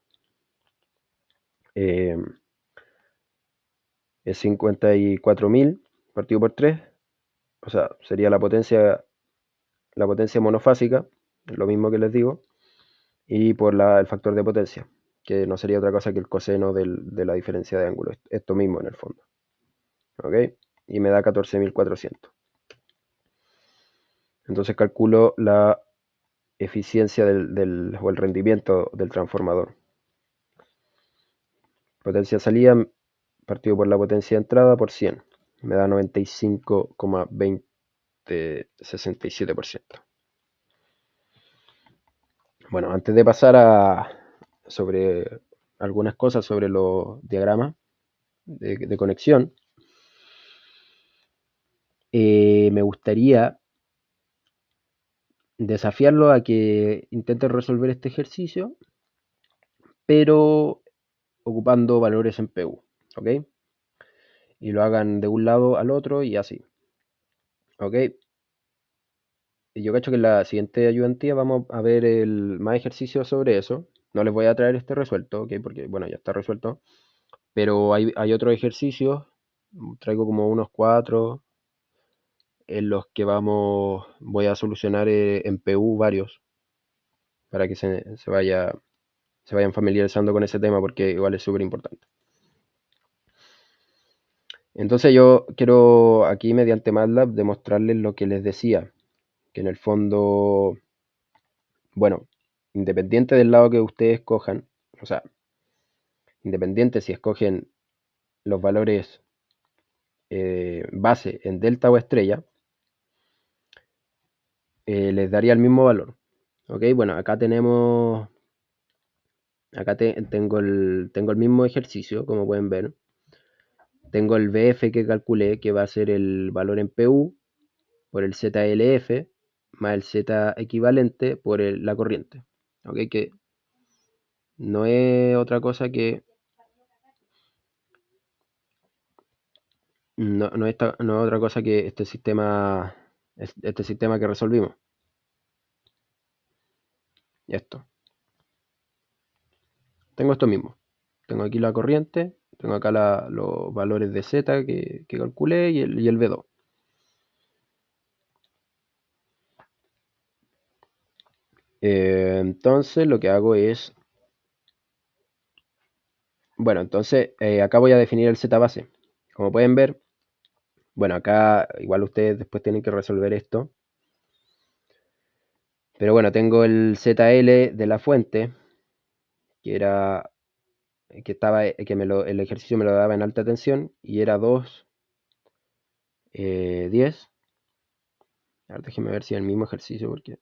54.000 partido por 3. O sea, sería la potencia monofásica, lo mismo que les digo, y por el factor de potencia, que no sería otra cosa que el coseno de la diferencia de ángulo, esto mismo en el fondo. ¿Ok? Y me da 14.400. Entonces calculo la eficiencia o el rendimiento del transformador. Potencia salida partido por la potencia de entrada por 100. Me da 95,2067%. Bueno, antes de pasar sobre algunas cosas sobre los diagramas de conexión, me gustaría desafiarlo a que intenten resolver este ejercicio, pero ocupando valores en PU, ¿ok? Y lo hagan de un lado al otro y así, ¿ok? Y yo cacho que en la siguiente ayudantía vamos a ver más ejercicios sobre eso. No les voy a traer este resuelto, ¿ok? Porque, bueno, ya está resuelto. Pero hay otros ejercicios, traigo como unos 4 en los que voy a solucionar en PU varios, para que se vayan familiarizando con ese tema, porque igual es súper importante. Entonces yo quiero aquí mediante MATLAB demostrarles lo que les decía, que en el fondo, bueno, independiente del lado que ustedes escojan, o sea, independiente si escogen los valores base en delta o estrella, les daría el mismo valor. Ok, bueno, acá tengo el mismo ejercicio, como pueden ver. Tengo el BF que calculé, que va a ser el valor en PU por el ZLF más el Z equivalente por la corriente. Ok, que no es otra cosa que no es otra cosa que este sistema que resolvimos. Esto. tengo esto mismo. Tengo aquí la corriente, tengo acá los valores de Z que calculé y el V2. Entonces lo que hago es, bueno, entonces acá voy a definir el Z base. Como pueden ver, bueno, acá igual ustedes después tienen que resolver esto. Pero bueno, tengo el ZL de la fuente, que era, que estaba, el ejercicio me lo daba en alta tensión y era 2,10. Ahora déjenme ver si es el mismo ejercicio, porque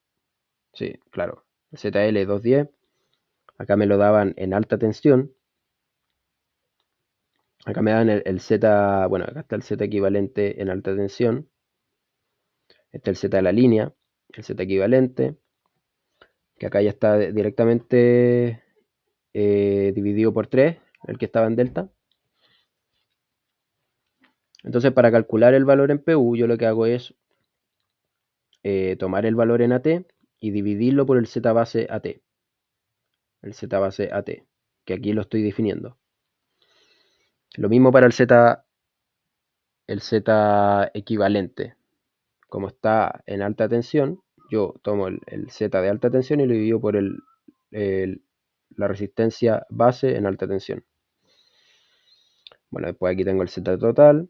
sí, claro, el ZL 2,10. Acá me lo daban en alta tensión. Acá me dan el Z, bueno, acá está el Z equivalente en alta tensión. Este es el Z de la línea, el Z equivalente, que acá ya está directamente dividido por 3, el que estaba en delta. Entonces, para calcular el valor en PU, yo lo que hago es tomar el valor en AT y dividirlo por el Z base AT. El Z base AT, que aquí lo estoy definiendo. Lo mismo para el Z equivalente. Como está en alta tensión, yo tomo el Z de alta tensión y lo divido por la resistencia base en alta tensión. Bueno, después aquí tengo el Z total.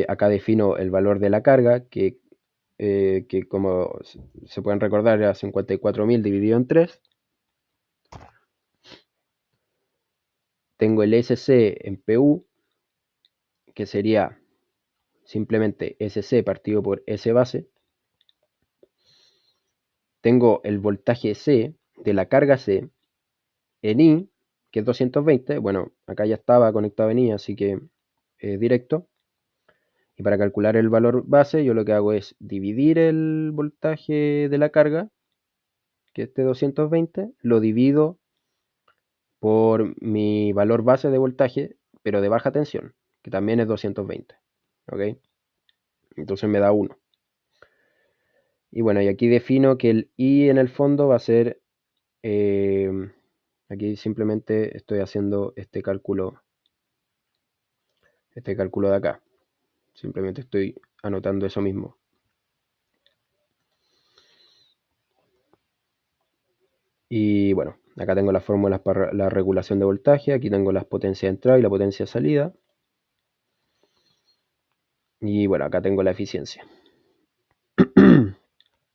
Acá defino el valor de la carga, que como se pueden recordar era 54.000 dividido en 3. Tengo el SC en PU, que sería simplemente SC partido por S base. Tengo el voltaje C de la carga C en I, que es 220. Bueno, acá ya estaba conectado en I, así que directo. Y para calcular el valor base, yo lo que hago es dividir el voltaje de la carga, que es de 220, lo divido por mi valor base de voltaje, pero de baja tensión, que también es 220. ¿Ok? Entonces me da 1. Y bueno, y aquí defino que el I en el fondo va a ser, aquí simplemente estoy haciendo este cálculo de acá. Simplemente estoy anotando eso mismo. Y bueno, acá tengo las fórmulas para la regulación de voltaje, aquí tengo las potencias de entrada y la potencia de salida. Y bueno, acá tengo la eficiencia.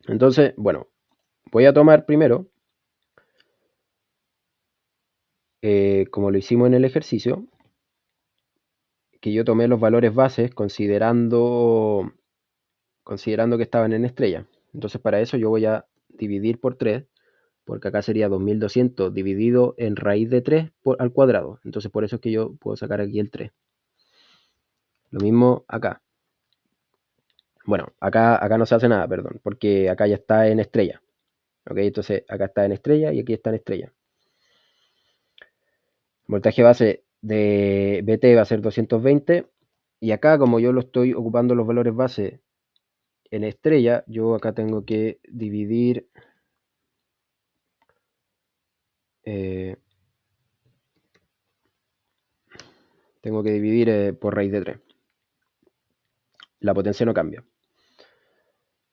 Entonces, bueno, voy a tomar primero, como lo hicimos en el ejercicio, que yo tomé los valores bases considerando que estaban en estrella. Entonces para eso yo voy a dividir por 3, porque acá sería 2200 dividido en raíz de 3 al cuadrado. Entonces por eso es que yo puedo sacar aquí el 3. Lo mismo acá. Bueno, acá no se hace nada, perdón, porque acá ya está en estrella. ¿Ok? Entonces acá está en estrella y aquí está en estrella. Voltaje base de BT va a ser 220. Y acá, como yo lo estoy ocupando los valores base en estrella, yo acá tengo que dividir por raíz de 3. La potencia no cambia.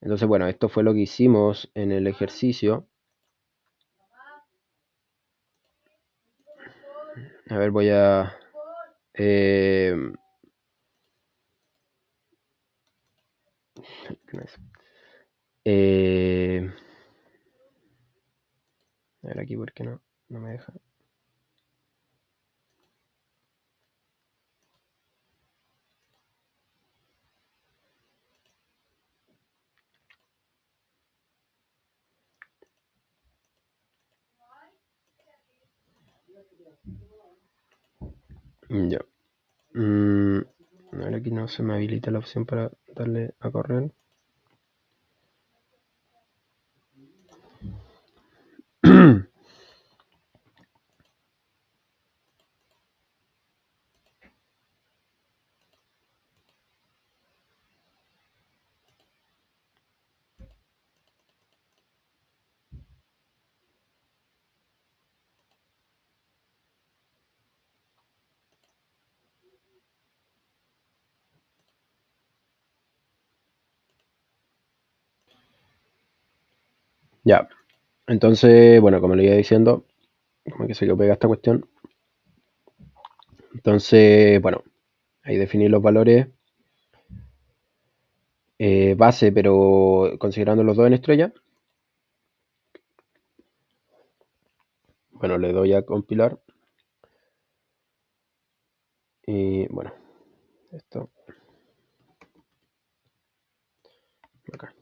Entonces, bueno, esto fue lo que hicimos en el ejercicio. A ver, voy a... a ver aquí, ¿por qué no me deja? Ya. A ver, aquí no se me habilita la opción para darle a correr. Ya, entonces, bueno, como le iba diciendo, como que se quedó pega esta cuestión. Entonces, bueno, ahí definí los valores base, pero considerando los dos en estrella. Bueno, le doy a compilar. Y bueno, esto acá.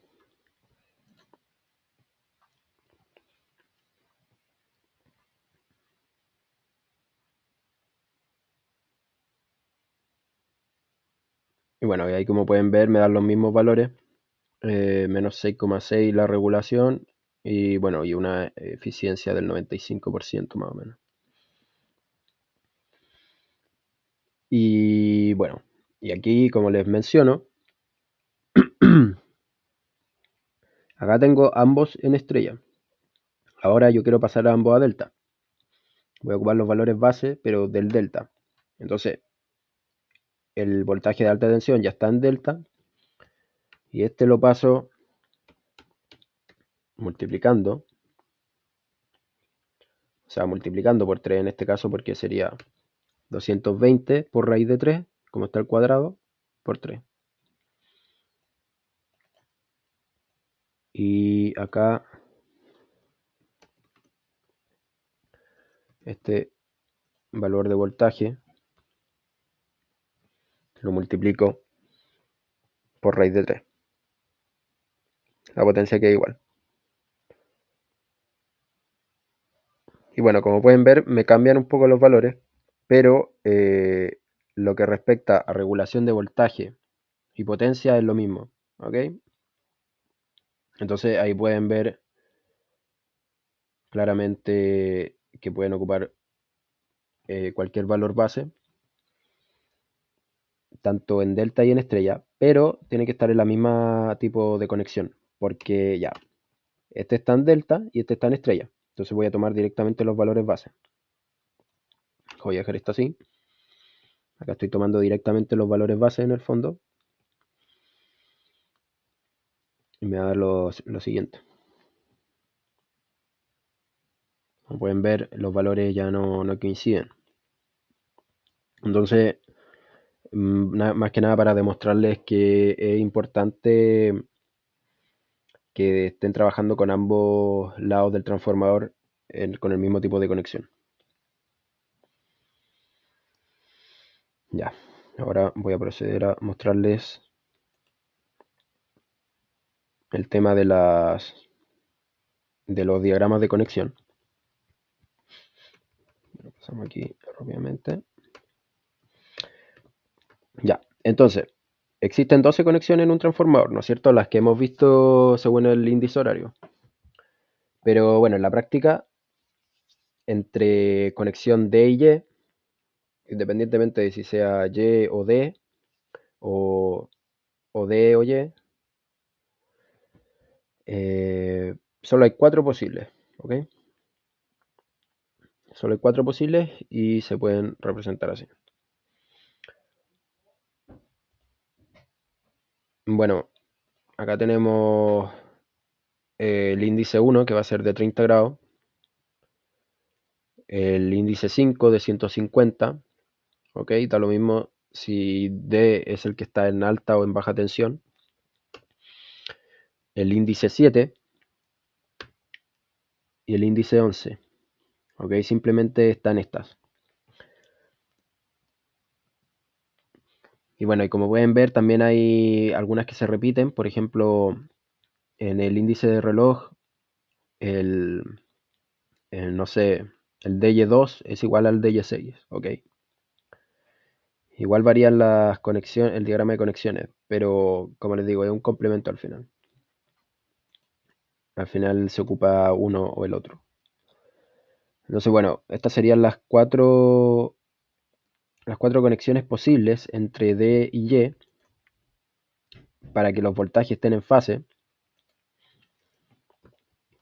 Y bueno, ahí como pueden ver me dan los mismos valores. Menos 6,6 la regulación y bueno, y una eficiencia del 95% más o menos. Y bueno, y aquí como les menciono, acá tengo ambos en estrella. Ahora yo quiero pasar a ambos a delta. Voy a ocupar los valores base, pero del delta. Entonces, el voltaje de alta tensión ya está en delta. Y este lo paso multiplicando. O sea, multiplicando por 3 en este caso, porque sería 220 por raíz de 3, como está el cuadrado, por 3. Y acá este valor de voltaje lo multiplico por raíz de 3. La potencia queda igual. Y bueno, como pueden ver, me cambian un poco los valores, pero lo que respecta a regulación de voltaje y potencia es lo mismo. ¿Ok? Entonces ahí pueden ver claramente que pueden ocupar cualquier valor base, tanto en delta y en estrella, pero tiene que estar en la misma tipo de conexión, porque ya, este está en delta y este está en estrella. Entonces voy a tomar directamente los valores base. Voy a dejar esto así. Acá estoy tomando directamente los valores base en el fondo. Y me va a dar lo siguiente. Como pueden ver, los valores ya no coinciden. Entonces, más que nada para demostrarles que es importante que estén trabajando con ambos lados del transformador con el mismo tipo de conexión. Ya, ahora voy a proceder a mostrarles el tema de los diagramas de conexión. Lo pasamos aquí rápidamente. Ya, entonces, existen 12 conexiones en un transformador, ¿no es cierto? Las que hemos visto según el índice horario. Pero bueno, en la práctica, entre conexión D y Y, independientemente de si sea Y o D, o, o D o Y, solo hay 4 posibles, ¿ok? Solo hay 4 posibles y se pueden representar así. Bueno, acá tenemos el índice 1 que va a ser de 30 grados, el índice 5 de 150, ¿ok? Da lo mismo si D es el que está en alta o en baja tensión. El índice 7 y el índice 11, ¿ok? Simplemente están estas. Y bueno, y como pueden ver, también hay algunas que se repiten. Por ejemplo, en el índice de reloj, el, no sé, el DY2 es igual al DY6, ¿ok? Igual varían las conexiones, el diagrama de conexiones, pero como les digo, es un complemento al final. Al final se ocupa uno o el otro. Entonces, bueno, estas serían las cuatro conexiones posibles entre D y Y para que los voltajes estén en fase.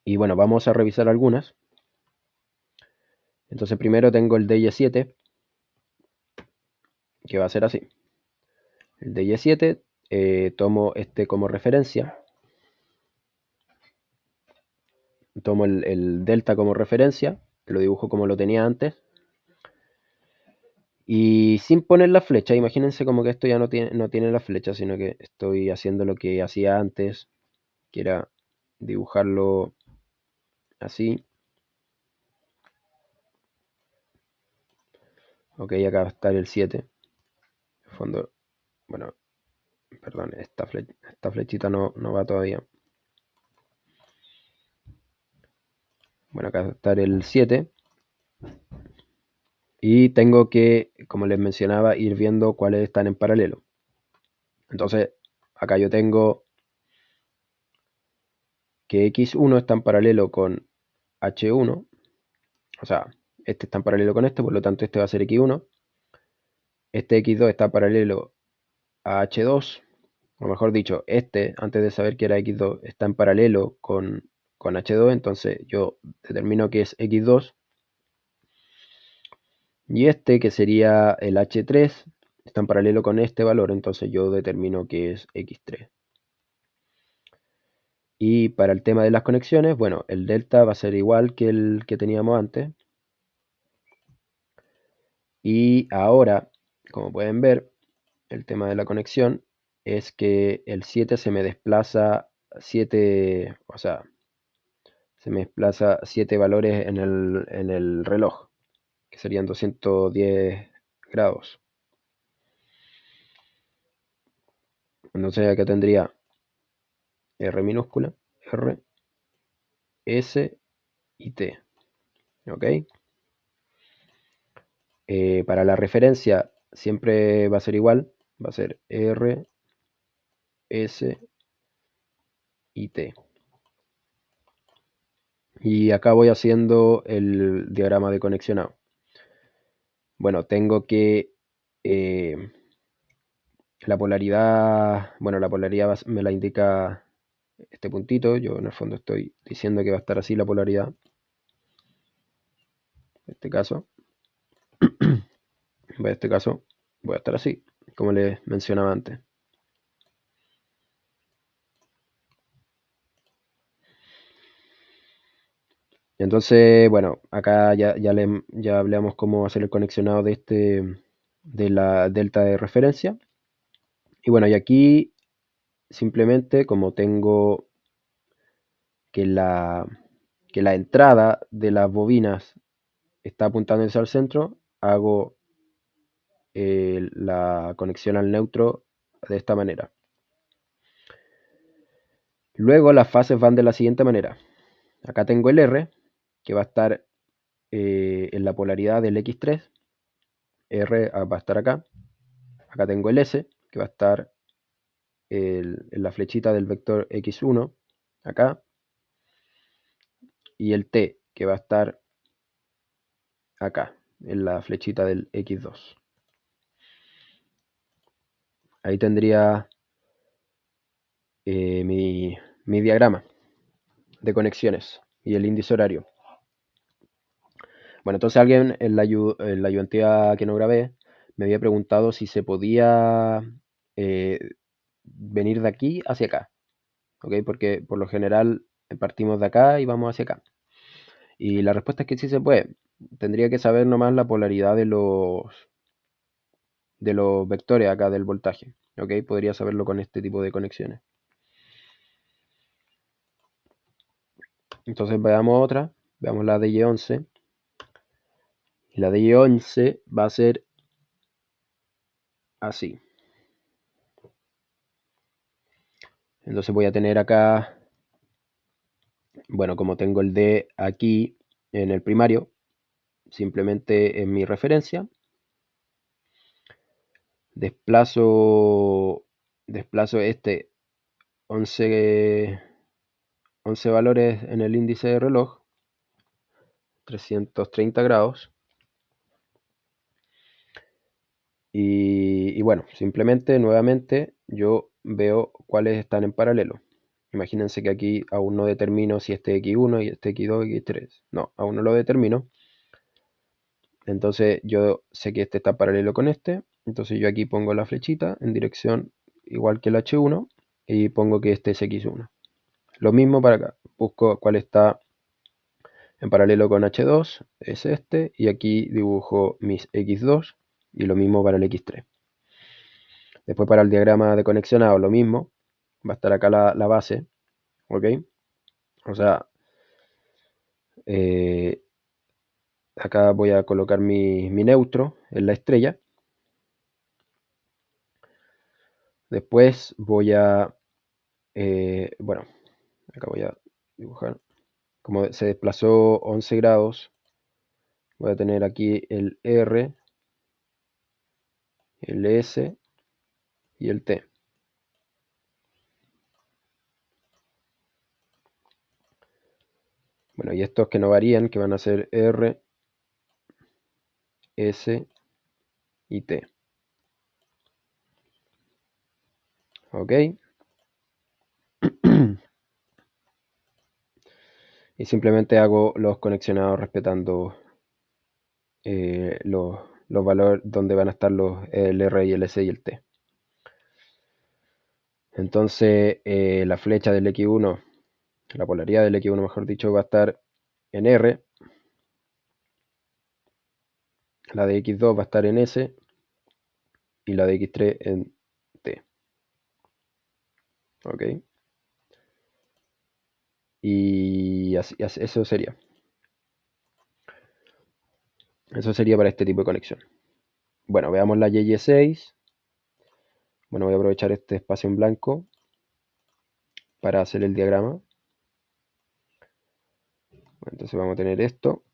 Y bueno, vamos a revisar algunas. Entonces primero tengo el DY7, que va a ser así. El DY7, tomo este como referencia. tomo el delta como referencia, lo dibujo como lo tenía antes, y sin poner la flecha. Imagínense como que esto ya no tiene la flecha, sino que estoy haciendo lo que hacía antes, que era dibujarlo así. Ok, acá va a estar el 7. En el fondo, bueno, perdón, esta flechita no va todavía. Bueno, acá va a estar el 7. Y tengo que, como les mencionaba, ir viendo cuáles están en paralelo. Entonces, acá yo tengo que x1 está en paralelo con h1. O sea, este está en paralelo con este, por lo tanto este va a ser x1. Este x2 está paralelo a h2. O mejor dicho, este, antes de saber que era x2, está en paralelo con h2. Entonces yo determino que es x2. Y este, que sería el h3, está en paralelo con este valor. Entonces yo determino que es x3. Y para el tema de las conexiones, bueno, el delta va a ser igual que el que teníamos antes. Y ahora, como pueden ver, el tema de la conexión es que el 7 se me desplaza 7, o sea, se me desplaza 7 valores en el reloj, que serían 210 grados. Entonces acá tendría R minúscula, R, S y T. ¿Ok? Para la referencia siempre va a ser igual, va a ser R, S y T. Y acá voy haciendo el diagrama de conexionado. Bueno, tengo que la polaridad, bueno, la polaridad me la indica este puntito. Yo en el fondo estoy diciendo que va a estar así la polaridad. En este caso, voy a estar así, como les mencionaba antes. Entonces, bueno, acá ya hablamos cómo hacer el conexionado de la delta de referencia. Y bueno, y aquí simplemente como tengo que que la entrada de las bobinas está apuntándose al centro, hago la conexión al neutro de esta manera. Luego las fases van de la siguiente manera. Acá tengo el R, que va a estar en la polaridad del X3. R va a estar acá. Acá tengo el S, que va a estar en la flechita del vector X1, acá. Y el T, que va a estar acá, en la flechita del X2. Ahí tendría mi diagrama de conexiones y el índice horario. Bueno, entonces alguien en la ayudantía que no grabé me había preguntado si se podía venir de aquí hacia acá, ¿ok? Porque por lo general partimos de acá y vamos hacia acá. Y la respuesta es que sí se puede. Tendría que saber nomás la polaridad de los vectores acá del voltaje, ¿ok? Podría saberlo con este tipo de conexiones. Entonces veamos otra, veamos la de Y11. Y la de Y11 va a ser así. Entonces voy a tener acá, bueno, como tengo el D aquí en el primario, simplemente en mi referencia, desplazo este 11 valores en el índice de reloj, 330 grados. Y bueno, simplemente nuevamente yo veo cuáles están en paralelo. Imagínense que aquí aún no determino si este X1 y este X2 y X3. No, aún no lo determino. Entonces yo sé que este está paralelo con este. Entonces yo aquí pongo la flechita en dirección igual que el H1 y pongo que este es X1. Lo mismo para acá. Busco cuál está En paralelo con H2 es este, y aquí dibujo mis X2 y lo mismo para el X3. Después para el diagrama de conexionado lo mismo, va a estar acá la base, ¿ok? O sea, acá voy a colocar mi neutro en la estrella. Después voy a, bueno, acá voy a dibujar. Como se desplazó 11 grados, voy a tener aquí el R, el S y el T. Bueno, y estos que no varían, que van a ser R, S y T. ¿Ok? Y simplemente hago los conexionados respetando los valores donde van a estar el R y el S y el T. Entonces la flecha del X1, la polaridad del X1 mejor dicho, va a estar en R, la de X2 va a estar en S y la de X3 en T. ¿Ok? Y eso sería. Eso sería para este tipo de conexión. Bueno, veamos la YY6. Bueno, voy a aprovechar este espacio en blanco para hacer el diagrama. Entonces vamos a tener esto.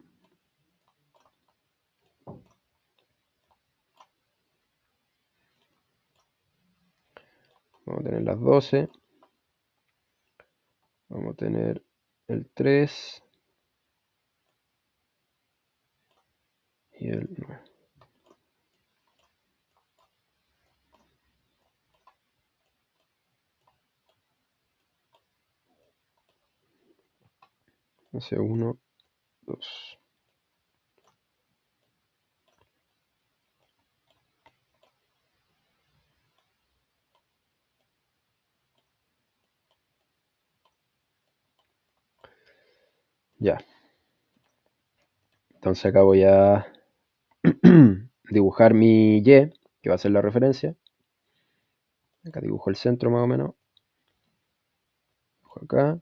Vamos a tener las 12. Vamos a tener el 3 y el 9. Entonces 1, 2. Ya. Entonces acá voy a dibujar mi Y, que va a ser la referencia. Acá dibujo el centro más o menos. Dibujo acá.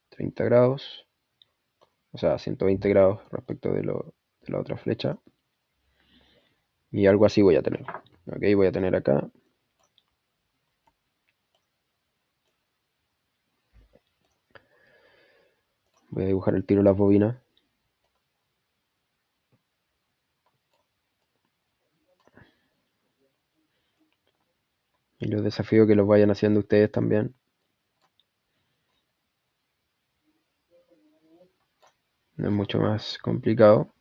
30 grados. O sea, 120 grados respecto de la otra flecha. Y algo así voy a tener. Ok, voy a tener acá. Voy a dibujar el tiro de las bobinas. Y los desafío que los vayan haciendo ustedes también. No es mucho más complicado.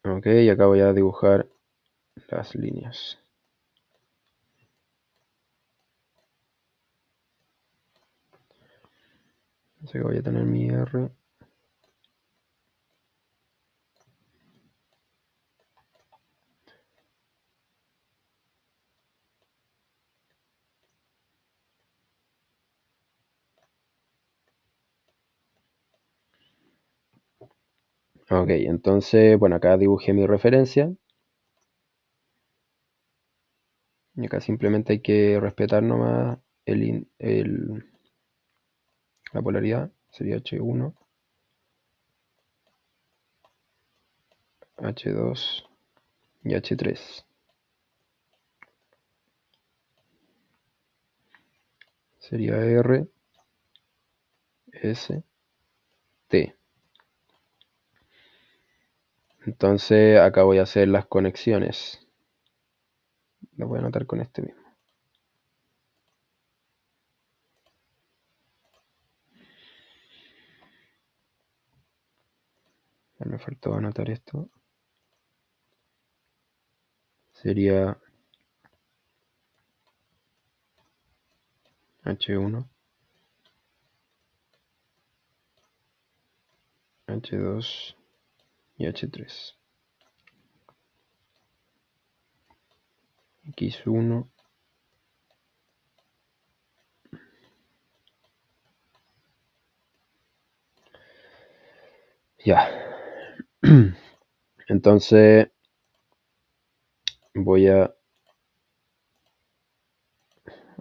Ok, y acá voy a dibujar las líneas. Así que voy a tener mi R. Ok, entonces, bueno, acá dibujé mi referencia. Y acá simplemente hay que respetar nomás la polaridad. Sería H1, H2 y H3. Sería R, S, T. Entonces acá voy a hacer las conexiones. Las voy a anotar con este mismo. Ya me faltó anotar esto. Sería H1, H2 y H3. X1. Ya. Entonces voy a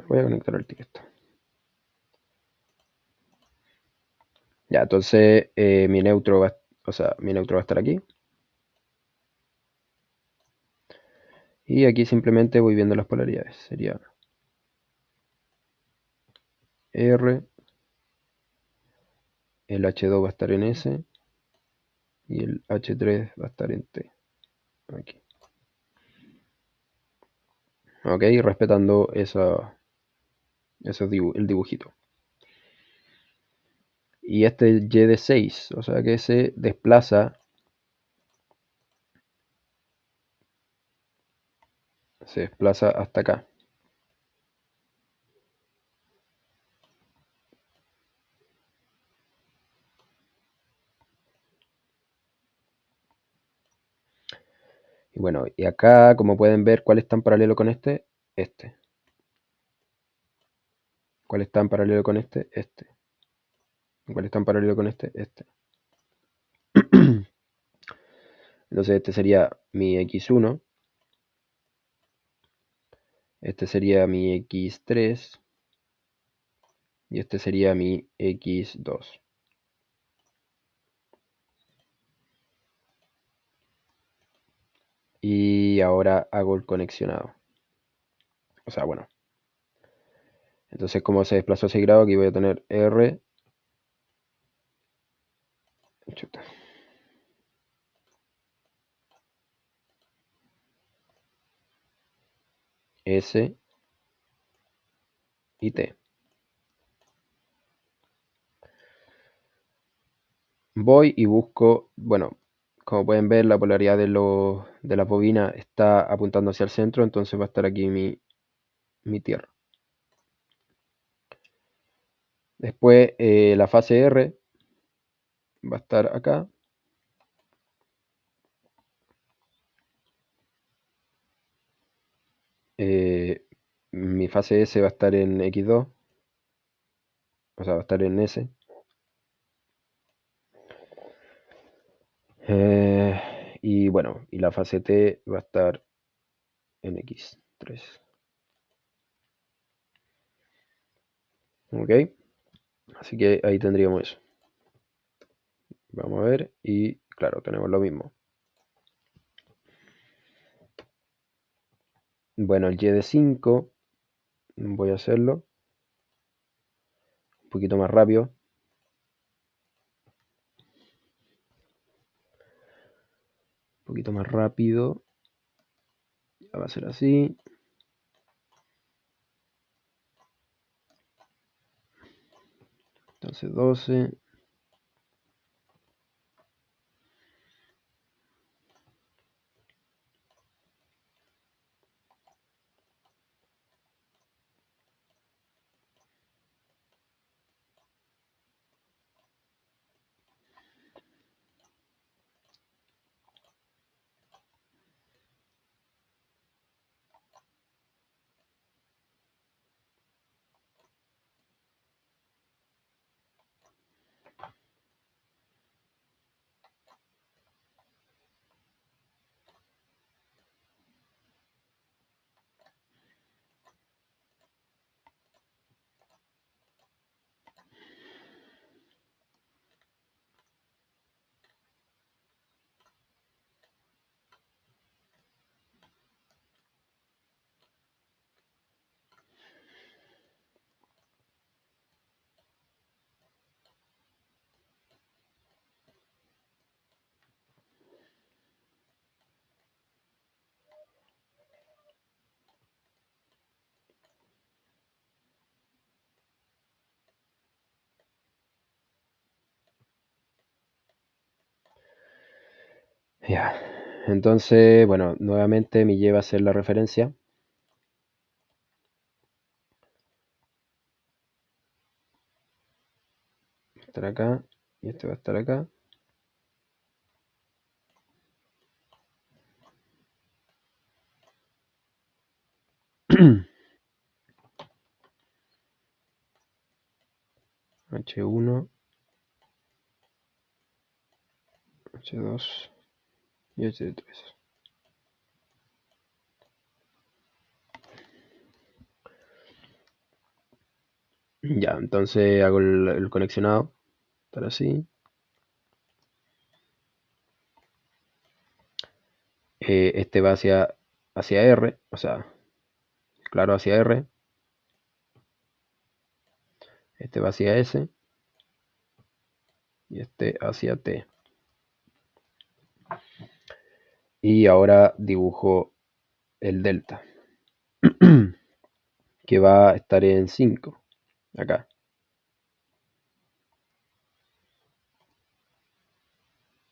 conectar el ticket. Ya, entonces mi neutro va a estar aquí. Y aquí simplemente voy viendo las polaridades. Sería R, el H2 va a estar en S y el H3 va a estar en T. Aquí. Ok, respetando el dibujito. Y este es Y de 6, o sea que se desplaza hasta acá. Y bueno, y acá, como pueden ver, ¿cuál está en paralelo con este? Este. ¿Cuál está en paralelo con este? Este. ¿Cuál está en paralelo con este? Este. Entonces este sería mi X1. Este sería mi X3. Y este sería mi X2. Y ahora hago el conexionado. O sea, bueno. Entonces, como se desplazó a 6 grados, aquí voy a tener R. Chuta, S y T. Voy y busco, bueno, como pueden ver, la polaridad de la bobina está apuntando hacia el centro, entonces va a estar aquí mi tierra. Después la fase R va a estar acá. Mi fase S va a estar en X2, o sea, va a estar en S. Y bueno, y la fase T va a estar en X3. Ok, así que ahí tendríamos eso. Vamos a ver, y claro, tenemos lo mismo. Bueno, el Y de 5, voy a hacerlo un poquito más rápido. Un poquito más rápido. Ya va a ser así. Entonces 12. Ya. Entonces, bueno, nuevamente me lleva a hacer la referencia. Va a estar acá. Y este va a estar acá. H1, H2 y H3. Ya, entonces hago el conexionado, estar así. Este va hacia R, o sea, claro, hacia R. Este va hacia S y este hacia T. Y ahora dibujo el delta, que va a estar en 5, acá.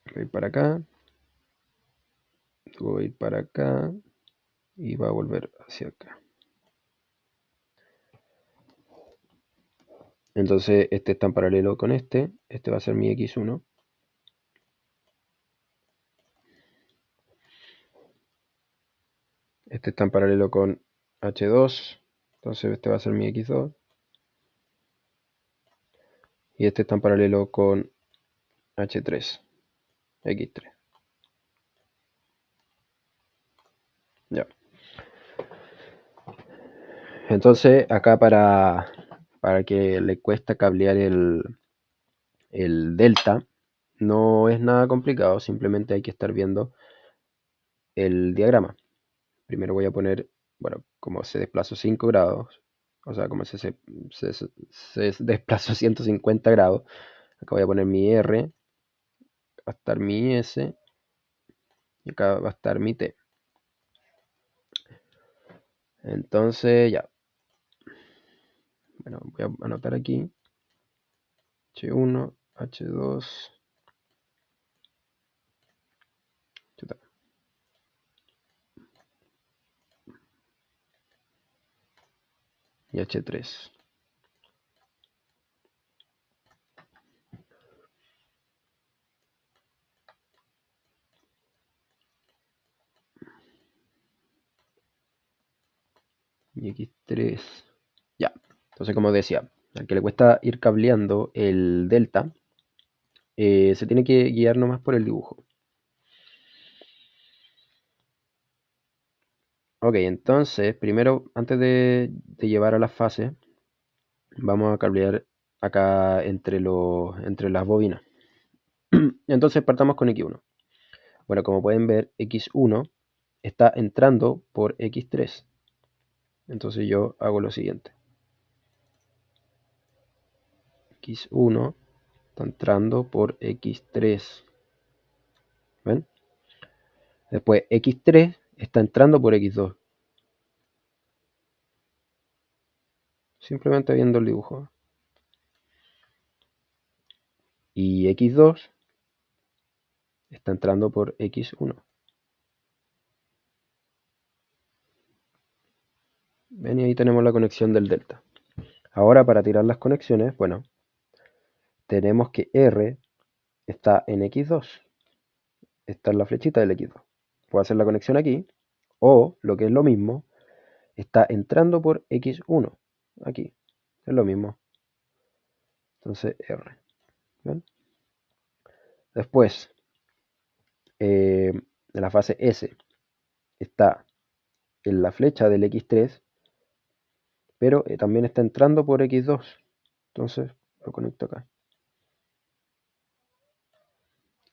Voy a ir para acá, voy a ir para acá y va a volver hacia acá. Entonces este está en paralelo con este va a ser mi X1. Este está en paralelo con H2, entonces este va a ser mi X2. Y este está en paralelo con H3, X3. Ya. Entonces acá para que le cuesta cablear el delta, no es nada complicado, simplemente hay que estar viendo el diagrama. Primero voy a poner, bueno, como se desplazó 5 grados, o sea, como se desplazó 150 grados, acá voy a poner mi R, va a estar mi S y acá va a estar mi T. Entonces ya, bueno, voy a anotar aquí H1, H2, chuta, y H3. Y X3. Ya. Entonces, como decía, al que le cuesta ir cableando el delta, se tiene que guiar nomás por el dibujo. Ok, entonces, primero, antes de llevar a las fases, vamos a cablear acá entre las bobinas. Entonces, partamos con X1. Bueno, como pueden ver, X1 está entrando por X3. Entonces yo hago lo siguiente. X1 está entrando por X3. ¿Ven? Después X3 está entrando por X2. Simplemente viendo el dibujo. Y X2 está entrando por X1. ¿Ven? Y ahí tenemos la conexión del delta. Ahora para tirar las conexiones, bueno, tenemos que R está en X2. Esta es la flechita del X2. Puedo hacer la conexión aquí. O, lo que es lo mismo, está entrando por X1. Aquí. Es lo mismo. Entonces R. ¿Ven? Después, en la fase S está en la flecha del X3, pero también está entrando por X2. Entonces lo conecto acá.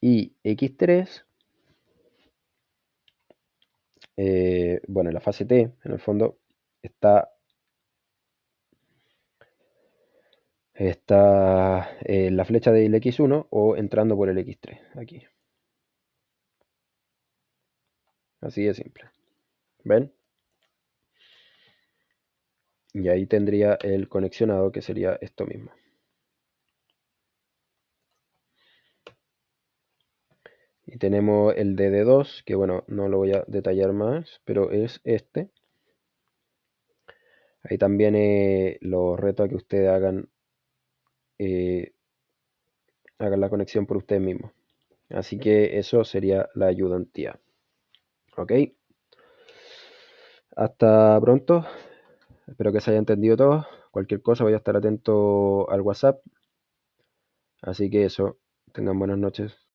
Y X3, bueno, en la fase T, en el fondo, está en la flecha del X1 o entrando por el X3, aquí. Así de simple. ¿Ven? Y ahí tendría el conexionado, que sería esto mismo. Y tenemos el DD2, que bueno, no lo voy a detallar más, pero es este. Ahí también los reto a que ustedes eh, hagan la conexión por ustedes mismos. Así que eso sería la ayudantía. ¿Ok? Hasta pronto. Espero que se haya entendido todo. Cualquier cosa voy a estar atento al WhatsApp Así que eso, tengan buenas noches.